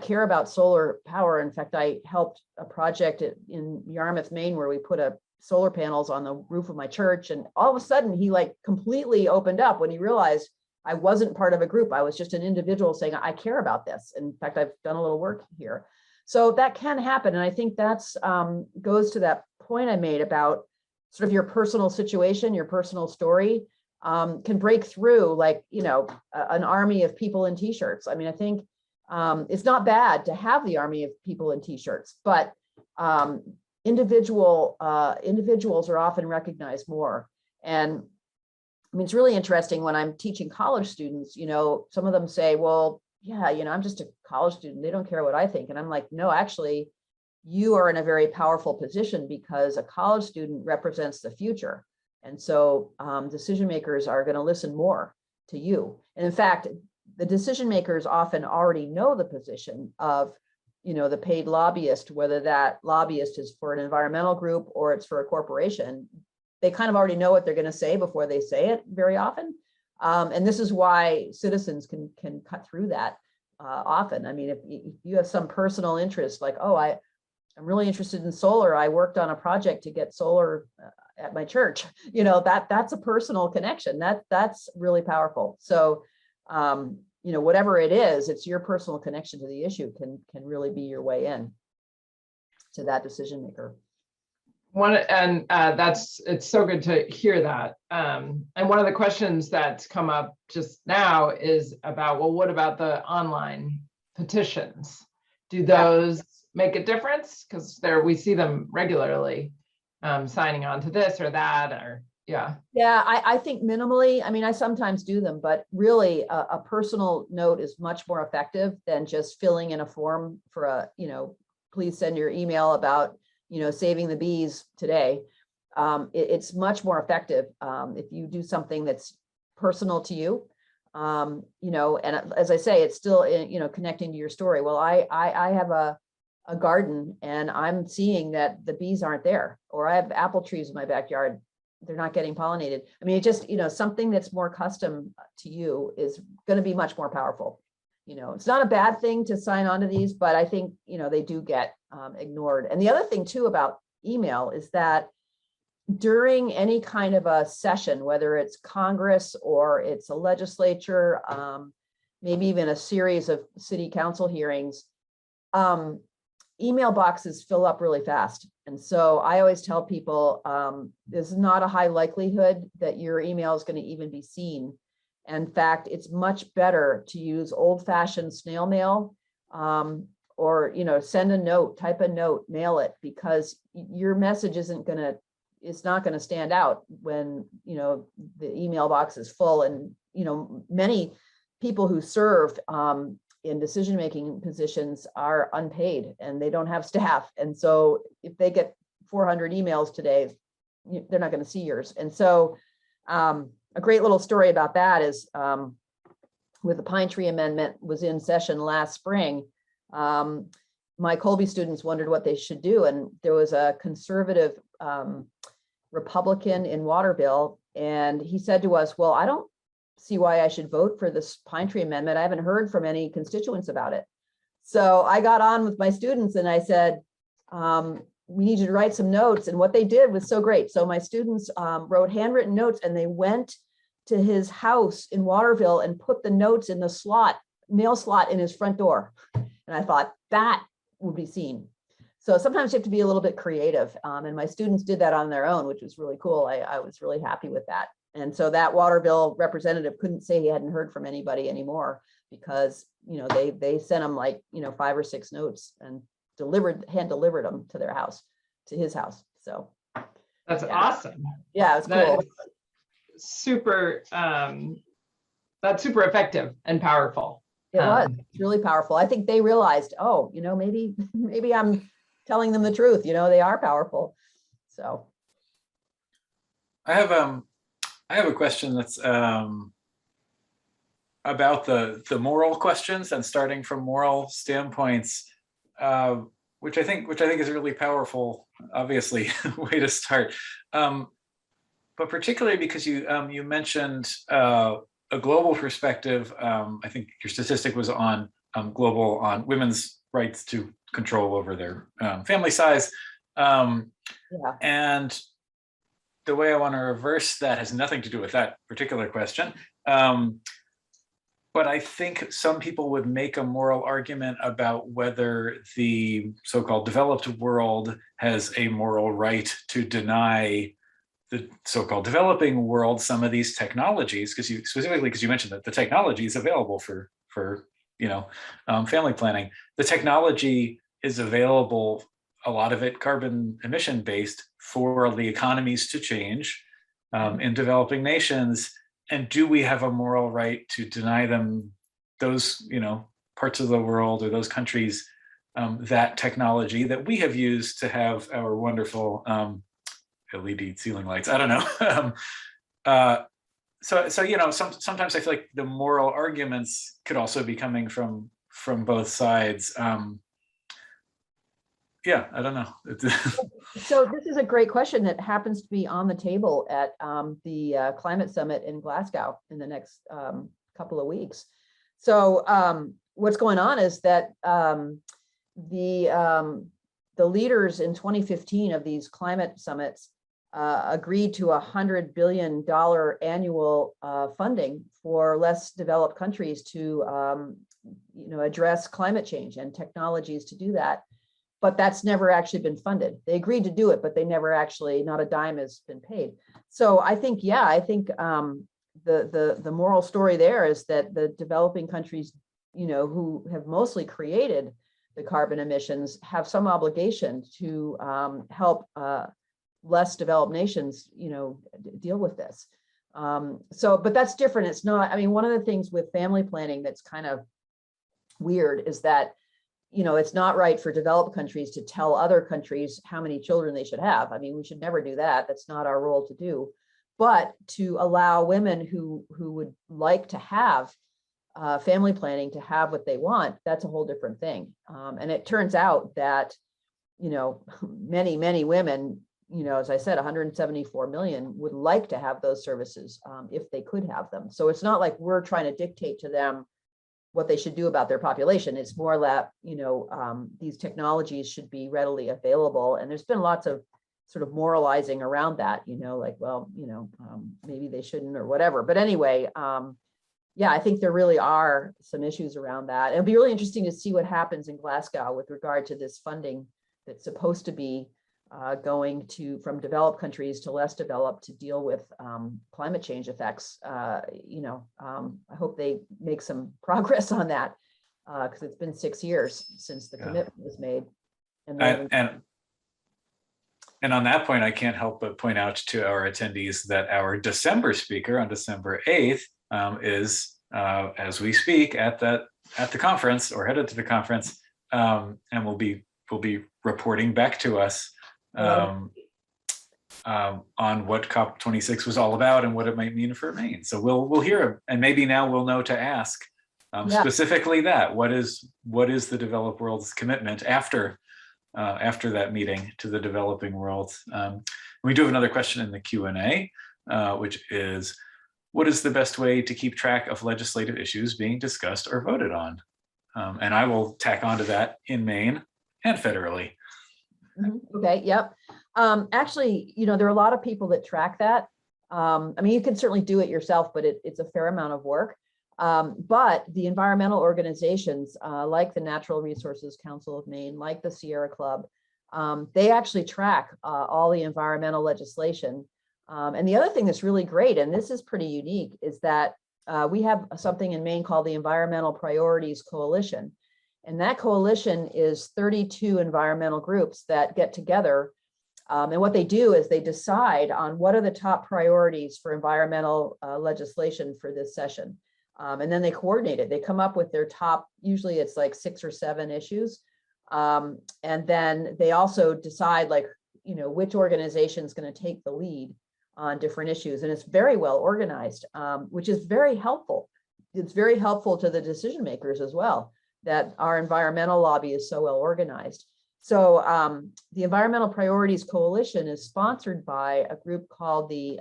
care about solar power. In fact, I helped a project in Yarmouth, Maine, where we put solar panels on the roof of my church. And all of a sudden he like completely opened up when he realized I wasn't part of a group. I was just an individual saying, I care about this. In fact, I've done a little work here. So that can happen. And I think that's goes to that point I made about sort of your personal situation, your personal story can break through like, an army of people in t-shirts. I mean, I think it's not bad to have the army of people in t-shirts, but individuals are often recognized more. And I mean, it's really interesting when I'm teaching college students, some of them say, well, yeah, I'm just a college student. They don't care what I think. And I'm like, no, actually, you are in a very powerful position because a college student represents the future. And so decision makers are going to listen more to you. And in fact, the decision makers often already know the position of, the paid lobbyist, whether that lobbyist is for an environmental group or it's for a corporation. They kind of already know what they're going to say before they say it very often. And this is why citizens can cut through that often. I mean, if you have some personal interest, like, oh, I'm really interested in solar. I worked on a project to get solar at my church. That's a personal connection. That's really powerful. So, whatever it is, it's your personal connection to the issue can really be your way in. to that decision maker. It's so good to hear that. And one of the questions that's come up just now is about, well, what about the online petitions? Do those make a difference? Because we see them regularly, signing on to this or that, or yeah. Yeah, I think minimally. I mean, I sometimes do them, but really a personal note is much more effective than just filling in a form for a, please send your email about, saving the bees today. It's much more effective if you do something that's personal to you, and as I say, it's still, connecting to your story. Well, I have a garden and I'm seeing that the bees aren't there, or I have apple trees in my backyard. They're not getting pollinated. I mean, it just, something that's more custom to you is going to be much more powerful. It's not a bad thing to sign on to these, but I think, they do get ignored. And the other thing too about email is that during any kind of a session, whether it's Congress or it's a legislature, maybe even a series of city council hearings, email boxes fill up really fast. And so I always tell people, there's not a high likelihood that your email is going to even be seen. In fact, it's much better to use old-fashioned snail mail, or, send a note, type a note, mail it, because your message it's not going to stand out when, the email box is full. And, many people who serve in decision-making positions are unpaid and they don't have staff. And so if they get 400 emails today, they're not going to see yours. And so a great little story about that is with the pine tree amendment was in session last spring. My Colby students wondered what they should do. And there was a conservative Republican in Waterville. And he said to us, well, I don't see why I should vote for this pine tree amendment. I haven't heard from any constituents about it. So I got on with my students and I said, we need you to write some notes. And what they did was so great. So my students wrote handwritten notes and they went to his house in Waterville and put the notes in the mail slot in his front door. And I thought that would be seen. So sometimes you have to be a little bit creative. And my students did that on their own, which was really cool. I was really happy with that. And so that Waterville representative couldn't say he hadn't heard from anybody anymore because, they sent him 5 or 6 notes and hand delivered them to their house, to his house. So that's awesome. Yeah, it's cool. Super, that's super effective and powerful. It was really powerful. I think they realized, oh, maybe I'm telling them the truth. They are powerful. So I have a question that's about the moral questions and starting from moral standpoints, which I think is a really powerful, obviously, way to start. But particularly because you mentioned a global perspective. I think your statistic was on women's rights to control over their family size. And the way I want to reverse that has nothing to do with that particular question. But I think some people would make a moral argument about whether the so-called developed world has a moral right to deny the so-called developing world some of these technologies, because you mentioned that the technology is available for family planning. The technology is available, a lot of it carbon emission based, for the economies to change in developing nations. And do we have a moral right to deny them those, parts of the world or those countries that technology that we have used to have our wonderful LED ceiling lights? I don't know. Sometimes I feel like the moral arguments could also be coming from both sides. Yeah, I don't know. So this is a great question that happens to be on the table at the climate summit in Glasgow in the next couple of weeks. So what's going on is that the leaders in 2015 of these climate summits agreed to $100 billion annual funding for less developed countries to address climate change and technologies to do that. but that's never actually been funded. They agreed to do it, but they never actually, not a dime has been paid. So I think, yeah, I think the moral story there is that the developing countries, who have mostly created the carbon emissions, have some obligation to help less developed nations, deal with this. But that's different. It's not, I mean, one of the things with family planning that's kind of weird is that, it's not right for developed countries to tell other countries how many children they should have. I mean, we should never do that. That's not our role to do. But to allow women who would like to have family planning to have what they want, that's a whole different thing. And it turns out that, many, many women, as I said, 174 million would like to have those services if they could have them. So it's not like we're trying to dictate to them what they should do about their population. It's more that, these technologies should be readily available. And there's been lots of sort of moralizing around that, like, well, maybe they shouldn't or whatever. But anyway, yeah, I think there really are some issues around that. It'll be really interesting to see what happens in Glasgow with regard to this funding that's supposed to be going from developed countries to less developed to deal with climate change effects. I hope they make some progress on that because it's been 6 years since the commitment was made. And on that point, I can't help but point out to our attendees that our December speaker on December 8th is, as we speak, at the conference or headed to the conference, and will be reporting back to us on what COP26 was all about and what it might mean for Maine. So we'll hear, and maybe now we'll know to ask specifically that what is the developed world's commitment after that meeting to the developing world. We do have another question in the Q&A, which is, what is the best way to keep track of legislative issues being discussed or voted on? And I will tack onto that in Maine and federally. Okay, yep. Actually, there are a lot of people that track that. I mean, you can certainly do it yourself, but it's a fair amount of work. But the environmental organizations like the Natural Resources Council of Maine, like the Sierra Club, they actually track all the environmental legislation. And the other thing that's really great, and this is pretty unique, is that we have something in Maine called the Environmental Priorities Coalition. And that coalition is 32 environmental groups that get together. And what they do is they decide on what are the top priorities for environmental legislation for this session. And then they coordinate it. They come up with their top, usually it's like 6 or 7 issues. And then they also decide which organization is going to take the lead on different issues. And it's very well organized, which is very helpful. It's very helpful to the decision makers as well, that our environmental lobby is so well organized. So the Environmental Priorities Coalition is sponsored by a group called the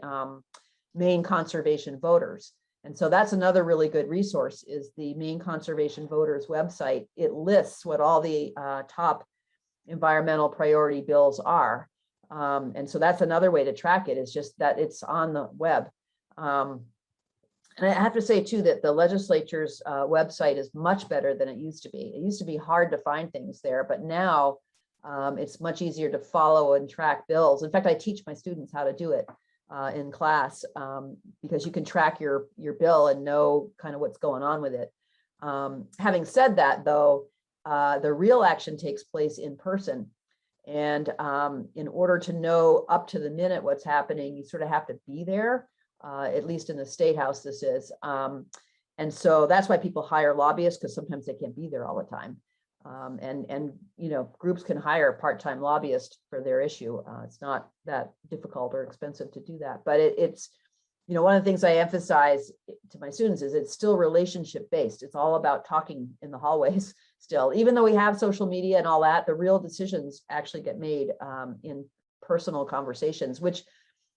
Maine Conservation Voters. And so that's another really good resource, is the Maine Conservation Voters website. It lists what all the top environmental priority bills are. And so that's another way to track it, is just that it's on the web. And I have to say too, that the legislature's website is much better than it used to be. It used to be hard to find things there, but now it's much easier to follow and track bills. In fact, I teach my students how to do it in class because you can track your bill and know kind of what's going on with it. Having said that, though, the real action takes place in person. And in order to know up to the minute what's happening, you sort of have to be there. At least in the State House, this is. And so that's why people hire lobbyists, because sometimes they can't be there all the time. And groups can hire part-time lobbyists for their issue. It's not that difficult or expensive to do that. But it's, one of the things I emphasize to my students is it's still relationship-based. It's all about talking in the hallways still. Even though we have social media and all that, the real decisions actually get made in personal conversations, which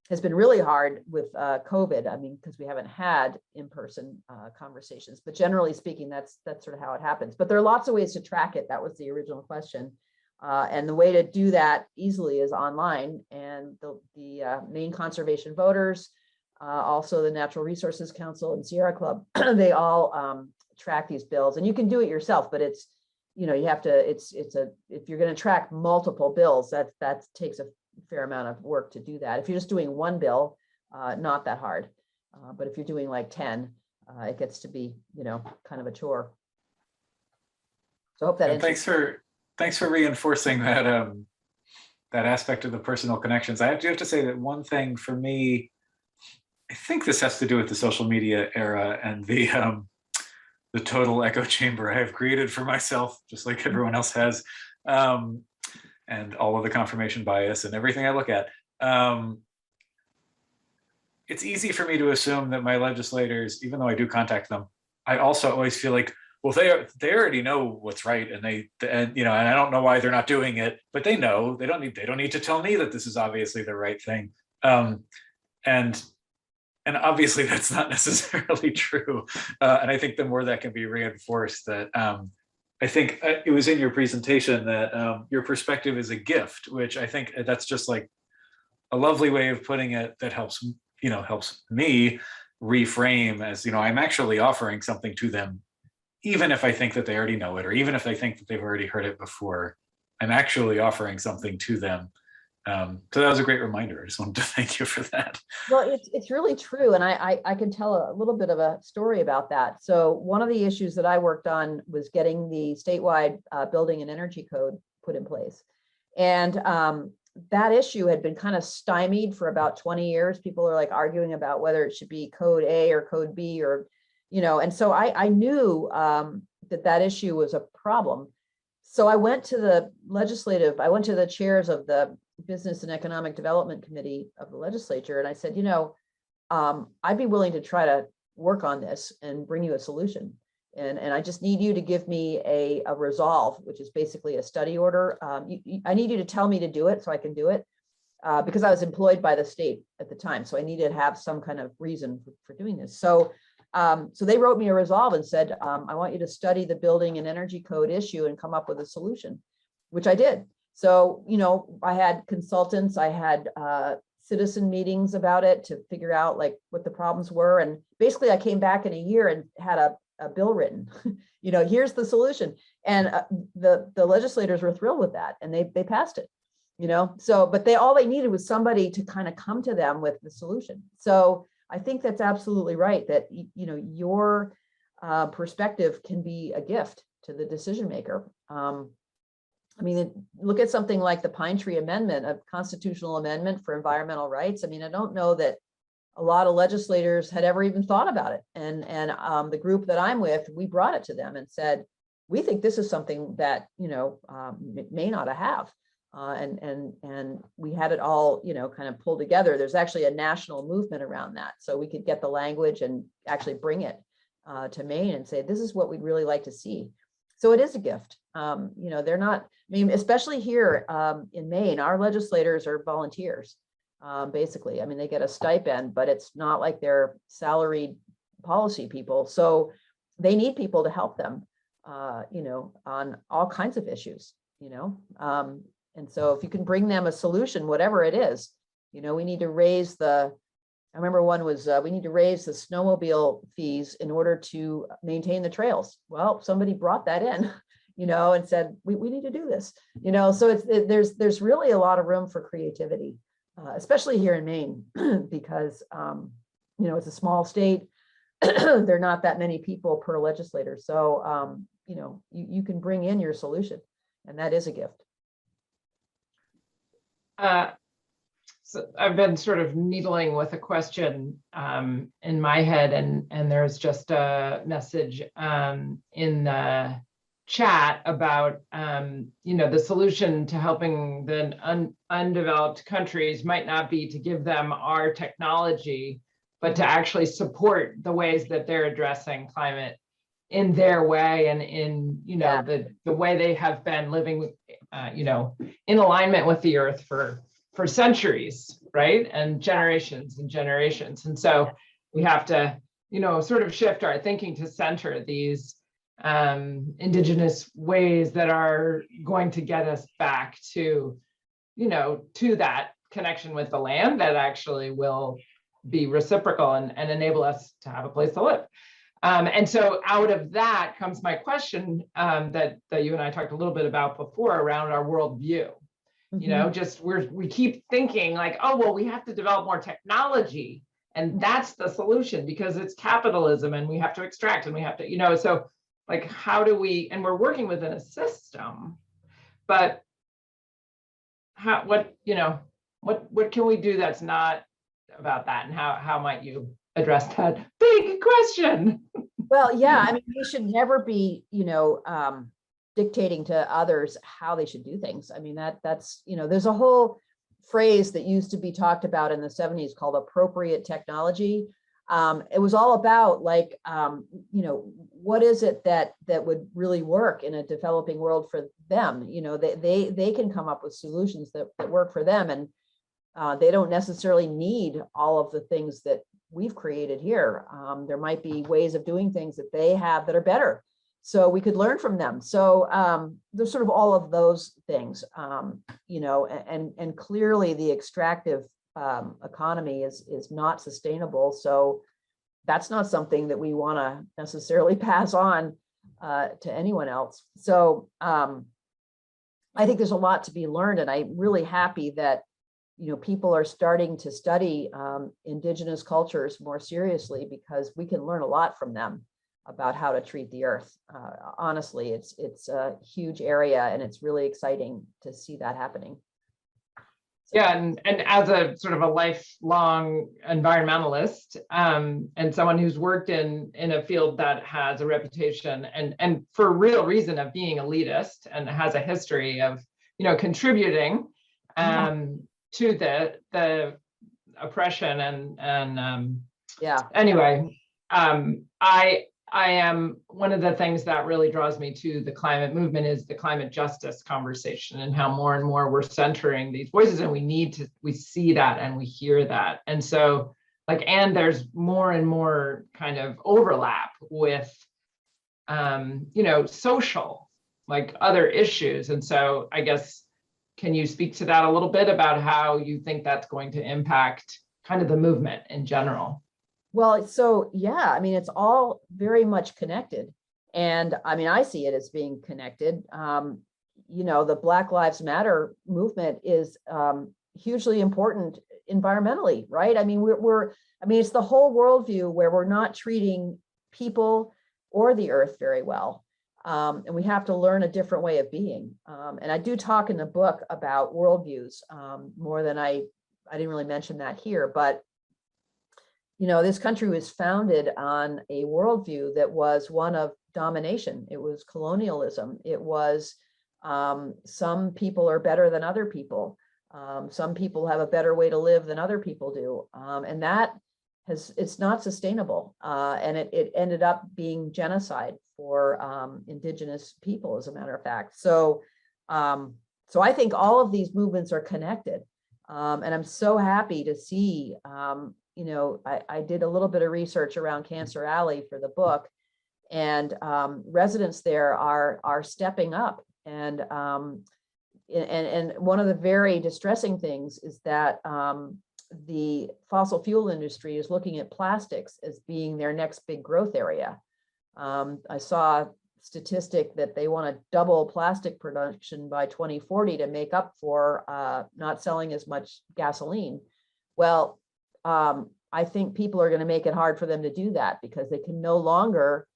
has been really hard with COVID. I mean, because we haven't had in-person conversations, but generally speaking, that's sort of how it happens. But there are lots of ways to track it. That was the original question. And the way to do that easily is online. And the Maine Conservation Voters, also the Natural Resources Council and Sierra Club, they all track these bills. And you can do it yourself, but it's you have to, if you're going to track multiple bills, that takes a fair amount of work to do that. If you're just doing one bill, not that hard. But if you're doing like 10, it gets to be, kind of a chore. So I hope that and thanks for reinforcing that that aspect of the personal connections. I do have to say that one thing for me, I think this has to do with the social media era and the total echo chamber I have created for myself, just like everyone else has, and all of the confirmation bias and everything I look at. It's easy for me to assume that my legislators, even though I do contact them, I also always feel like, well, they already know what's right, and and I don't know why they're not doing it, but they know. They don't need to tell me that this is obviously the right thing, and obviously that's not necessarily true. And I think the more that can be reinforced, that I think it was in your presentation that your perspective is a gift, which I think that's just like a lovely way of putting it that helps me reframe as, I'm actually offering something to them, even if I think that they already know it, or even if they think that they've already heard it before. I'm actually offering something to them. So that was a great reminder. I just wanted to thank you for that. Well, it's really true. And I can tell a little bit of a story about that. So one of the issues that I worked on was getting the statewide building and energy code put in place. And that issue had been kind of stymied for about 20 years. People are like arguing about whether it should be code A or code B, or, and so I knew that issue was a problem. So I went to the chairs of the Business and Economic Development Committee of the legislature. And I said, I'd be willing to try to work on this and bring you a solution. And I just need you to give me a resolve, which is basically a study order. I need you to tell me to do it so I can do it, because I was employed by the state at the time. So I needed to have some kind of reason for doing this. So they wrote me a resolve and said, I want you to study the building and energy code issue and come up with a solution, which I did. So, I had consultants, I had citizen meetings about it to figure out like what the problems were. And basically I came back in a year and had a bill written, here's the solution. And the legislators were thrilled with that, and they passed it, so, but all they needed was somebody to kind of come to them with the solution. So I think that's absolutely right, that, your perspective can be a gift to the decision maker. Look at something like the Pine Tree Amendment, a constitutional amendment for environmental rights. I don't know that a lot of legislators had ever even thought about it. And the group that I'm with, we brought it to them and said, we think this is something that, Maine ought to have. And we had it all, kind of pulled together. There's actually a national movement around that. So we could get the language and actually bring it to Maine and say, this is what we'd really like to see. So it is a gift. They're not, especially here in Maine, our legislators are volunteers. Basically, they get a stipend, but it's not like they're salaried policy people. So they need people to help them, on all kinds of issues, and so if you can bring them a solution, whatever it is, we need to raise I remember one was, we need to raise the snowmobile fees in order to maintain the trails. Well, somebody brought that in, and said, we need to do this, so there's really a lot of room for creativity. Especially here in Maine, because, it's a small state. There are not that many people per legislator. So, you can bring in your solution, and that is a gift. So I've been sort of needling with a question in my head, and there's just a message in the chat about, the solution to helping the undeveloped countries might not be to give them our technology, but to actually support the ways that they're addressing climate in their way, and in, the way they have been living, in alignment with the earth for centuries, right? And generations and generations. And so we have to, sort of shift our thinking to center these indigenous ways that are going to get us back to, to that connection with the land that actually will be reciprocal and enable us to have a place to live. And so out of that comes my question that you and I talked a little bit about before around our worldview. You know, just we keep thinking like, oh, well, we have to develop more technology and that's the solution because it's capitalism and we have to extract and we have to, you know, so like, how do we, and we're working within a system, but what can we do that's not about that? And how might you address that big question? Well, yeah, I mean, we should never be, dictating to others how they should do things. I mean, that's, there's a whole phrase that used to be talked about in the 70s called appropriate technology. It was all about like, what is it that would really work in a developing world for them? They can come up with solutions that work for them, and they don't necessarily need all of the things that we've created here. There might be ways of doing things that they have that are better, so we could learn from them. So there's sort of all of those things, and clearly the extractive economy is not sustainable. So that's not something that we want to necessarily pass on to anyone else. So I think there's a lot to be learned, and I'm really happy that people are starting to study indigenous cultures more seriously, because we can learn a lot from them about how to treat the earth. Honestly, it's a huge area, and it's really exciting to see that happening. Yeah, and as a sort of a lifelong environmentalist, and someone who's worked in a field that has a reputation and for real reason of being elitist and has a history of contributing to the oppression and yeah. Anyway, I am, one of the things that really draws me to the climate movement is the climate justice conversation, and how more and more we're centering these voices, and we see that and we hear that. And so and there's more and more kind of overlap with, social, other issues. And so I guess, can you speak to that a little bit about how you think that's going to impact kind of the movement in general? Well, so yeah, I mean, it's all very much connected. And I mean, I see it as being connected. The Black Lives Matter movement is hugely important environmentally, right? I mean, it's the whole worldview where we're not treating people or the earth very well. And we have to learn a different way of being. And I do talk in the book about worldviews more than I didn't really mention that here, but this country was founded on a worldview that was one of domination. It was colonialism. It was some people are better than other people. Some people have a better way to live than other people do. And it's not sustainable. And it ended up being genocide for indigenous people, as a matter of fact. So I think all of these movements are connected. And I'm so happy to see, I did a little bit of research around Cancer Alley for the book, and residents there are stepping up. And one of the very distressing things is that the fossil fuel industry is looking at plastics as being their next big growth area. I saw a statistic that they want to double plastic production by 2040 to make up for not selling as much gasoline. Well, I think people are going to make it hard for them to do that, because they can no longer,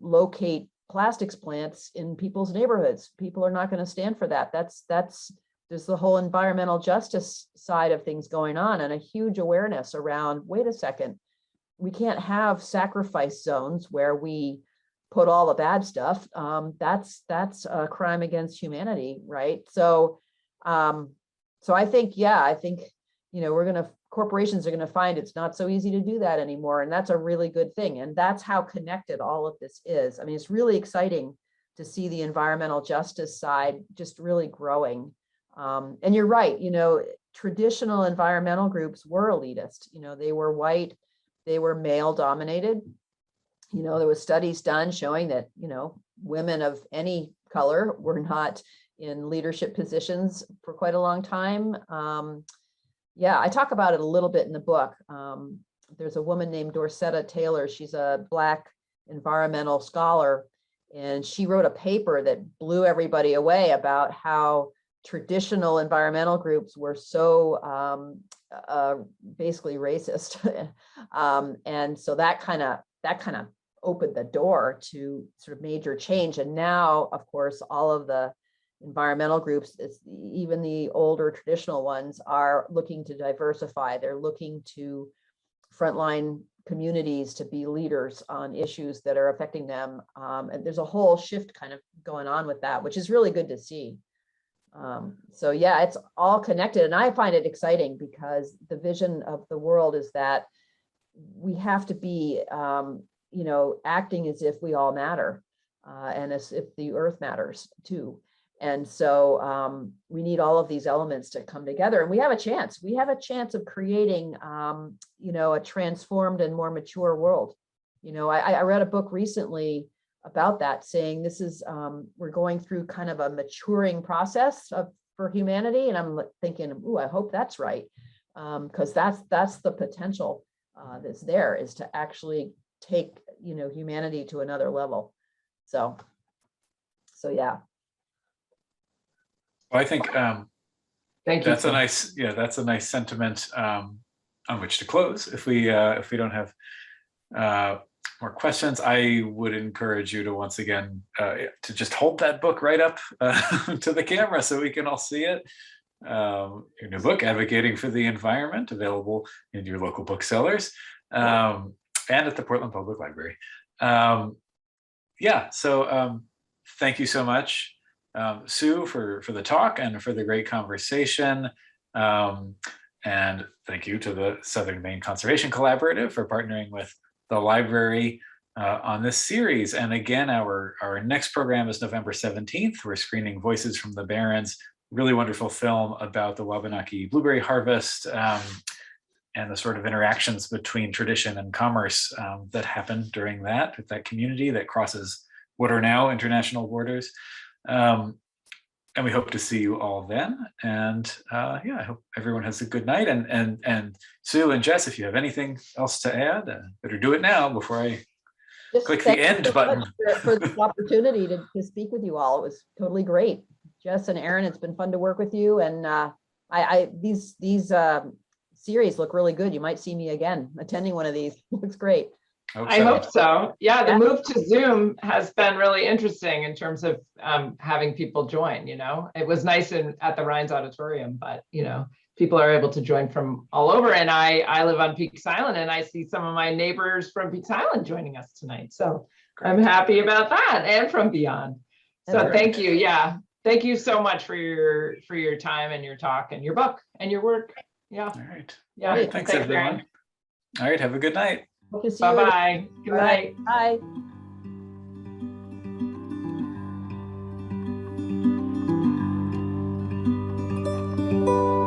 locate plastics plants in people's neighborhoods. People are not going to stand for that. There's the whole environmental justice side of things going on, and a huge awareness around, wait a second, we can't have sacrifice zones where we put all the bad stuff. That's a crime against humanity, right? So I think, corporations are going to find it's not so easy to do that anymore. And that's a really good thing. And that's how connected all of this is. I mean, it's really exciting to see the environmental justice side just really growing. And you're right, traditional environmental groups were elitist. They were white, they were male dominated. There was studies done showing that, women of any color were not in leadership positions for quite a long time. Yeah, I talk about it a little bit in the book. there's a woman named Dorcetta Taylor. She's a Black environmental scholar, and she wrote a paper that blew everybody away about how traditional environmental groups were so basically racist. And so that kind of opened the door to sort of major change. And now, of course, all of the environmental groups, even the older traditional ones, are looking to diversify. They're looking to frontline communities to be leaders on issues that are affecting them. And there's a whole shift kind of going on with that, which is really good to see. So yeah, it's all connected, and I find it exciting because the vision of the world is that we have to be, acting as if we all matter, and as if the earth matters too. And so we need all of these elements to come together, and we have a chance. We have a chance of creating, a transformed and more mature world. I read a book recently about that, saying this is we're going through kind of a maturing process for humanity, and I'm thinking, ooh, I hope that's right, because that's the potential that's there, is to actually take humanity to another level. So yeah. Well, I think Thank you. that's a nice sentiment on which to close. If we don't have more questions, I would encourage you to once again to just hold that book right up to the camera so we can all see it. Your new book, Advocating for the Environment, available in your local booksellers and at the Portland Public Library. So thank you so much, Sue, for the talk and for the great conversation. And thank you to the Southern Maine Conservation Collaborative for partnering with the library on this series. And again, our next program is November 17th. We're screening Voices from the Barrens, really wonderful film about the Wabanaki blueberry harvest and the sort of interactions between tradition and commerce that happen during that community that crosses what are now international borders. And we hope to see you all then. And I hope everyone has a good night. And Sue and Jess, if you have anything else to add, better do it now before I click the end button. For the opportunity to speak with you all. It was totally great. Jess and Aaron, it's been fun to work with you. And these series look really good. You might see me again attending one of these. Looks great. I hope so. Yeah, the move to Zoom has been really interesting in terms of having people join. It was nice at the Rhines Auditorium, but people are able to join from all over. And I live on Peaks Island, and I see some of my neighbors from Peaks Island joining us tonight. So I'm happy about that, and from beyond. So thank you. Yeah, thank you so much for your time and your talk and your book and your work. Yeah. All right. Yeah. All right. Thanks everyone. Aaron. All right. Have a good night. Bye-bye. Good night. Bye.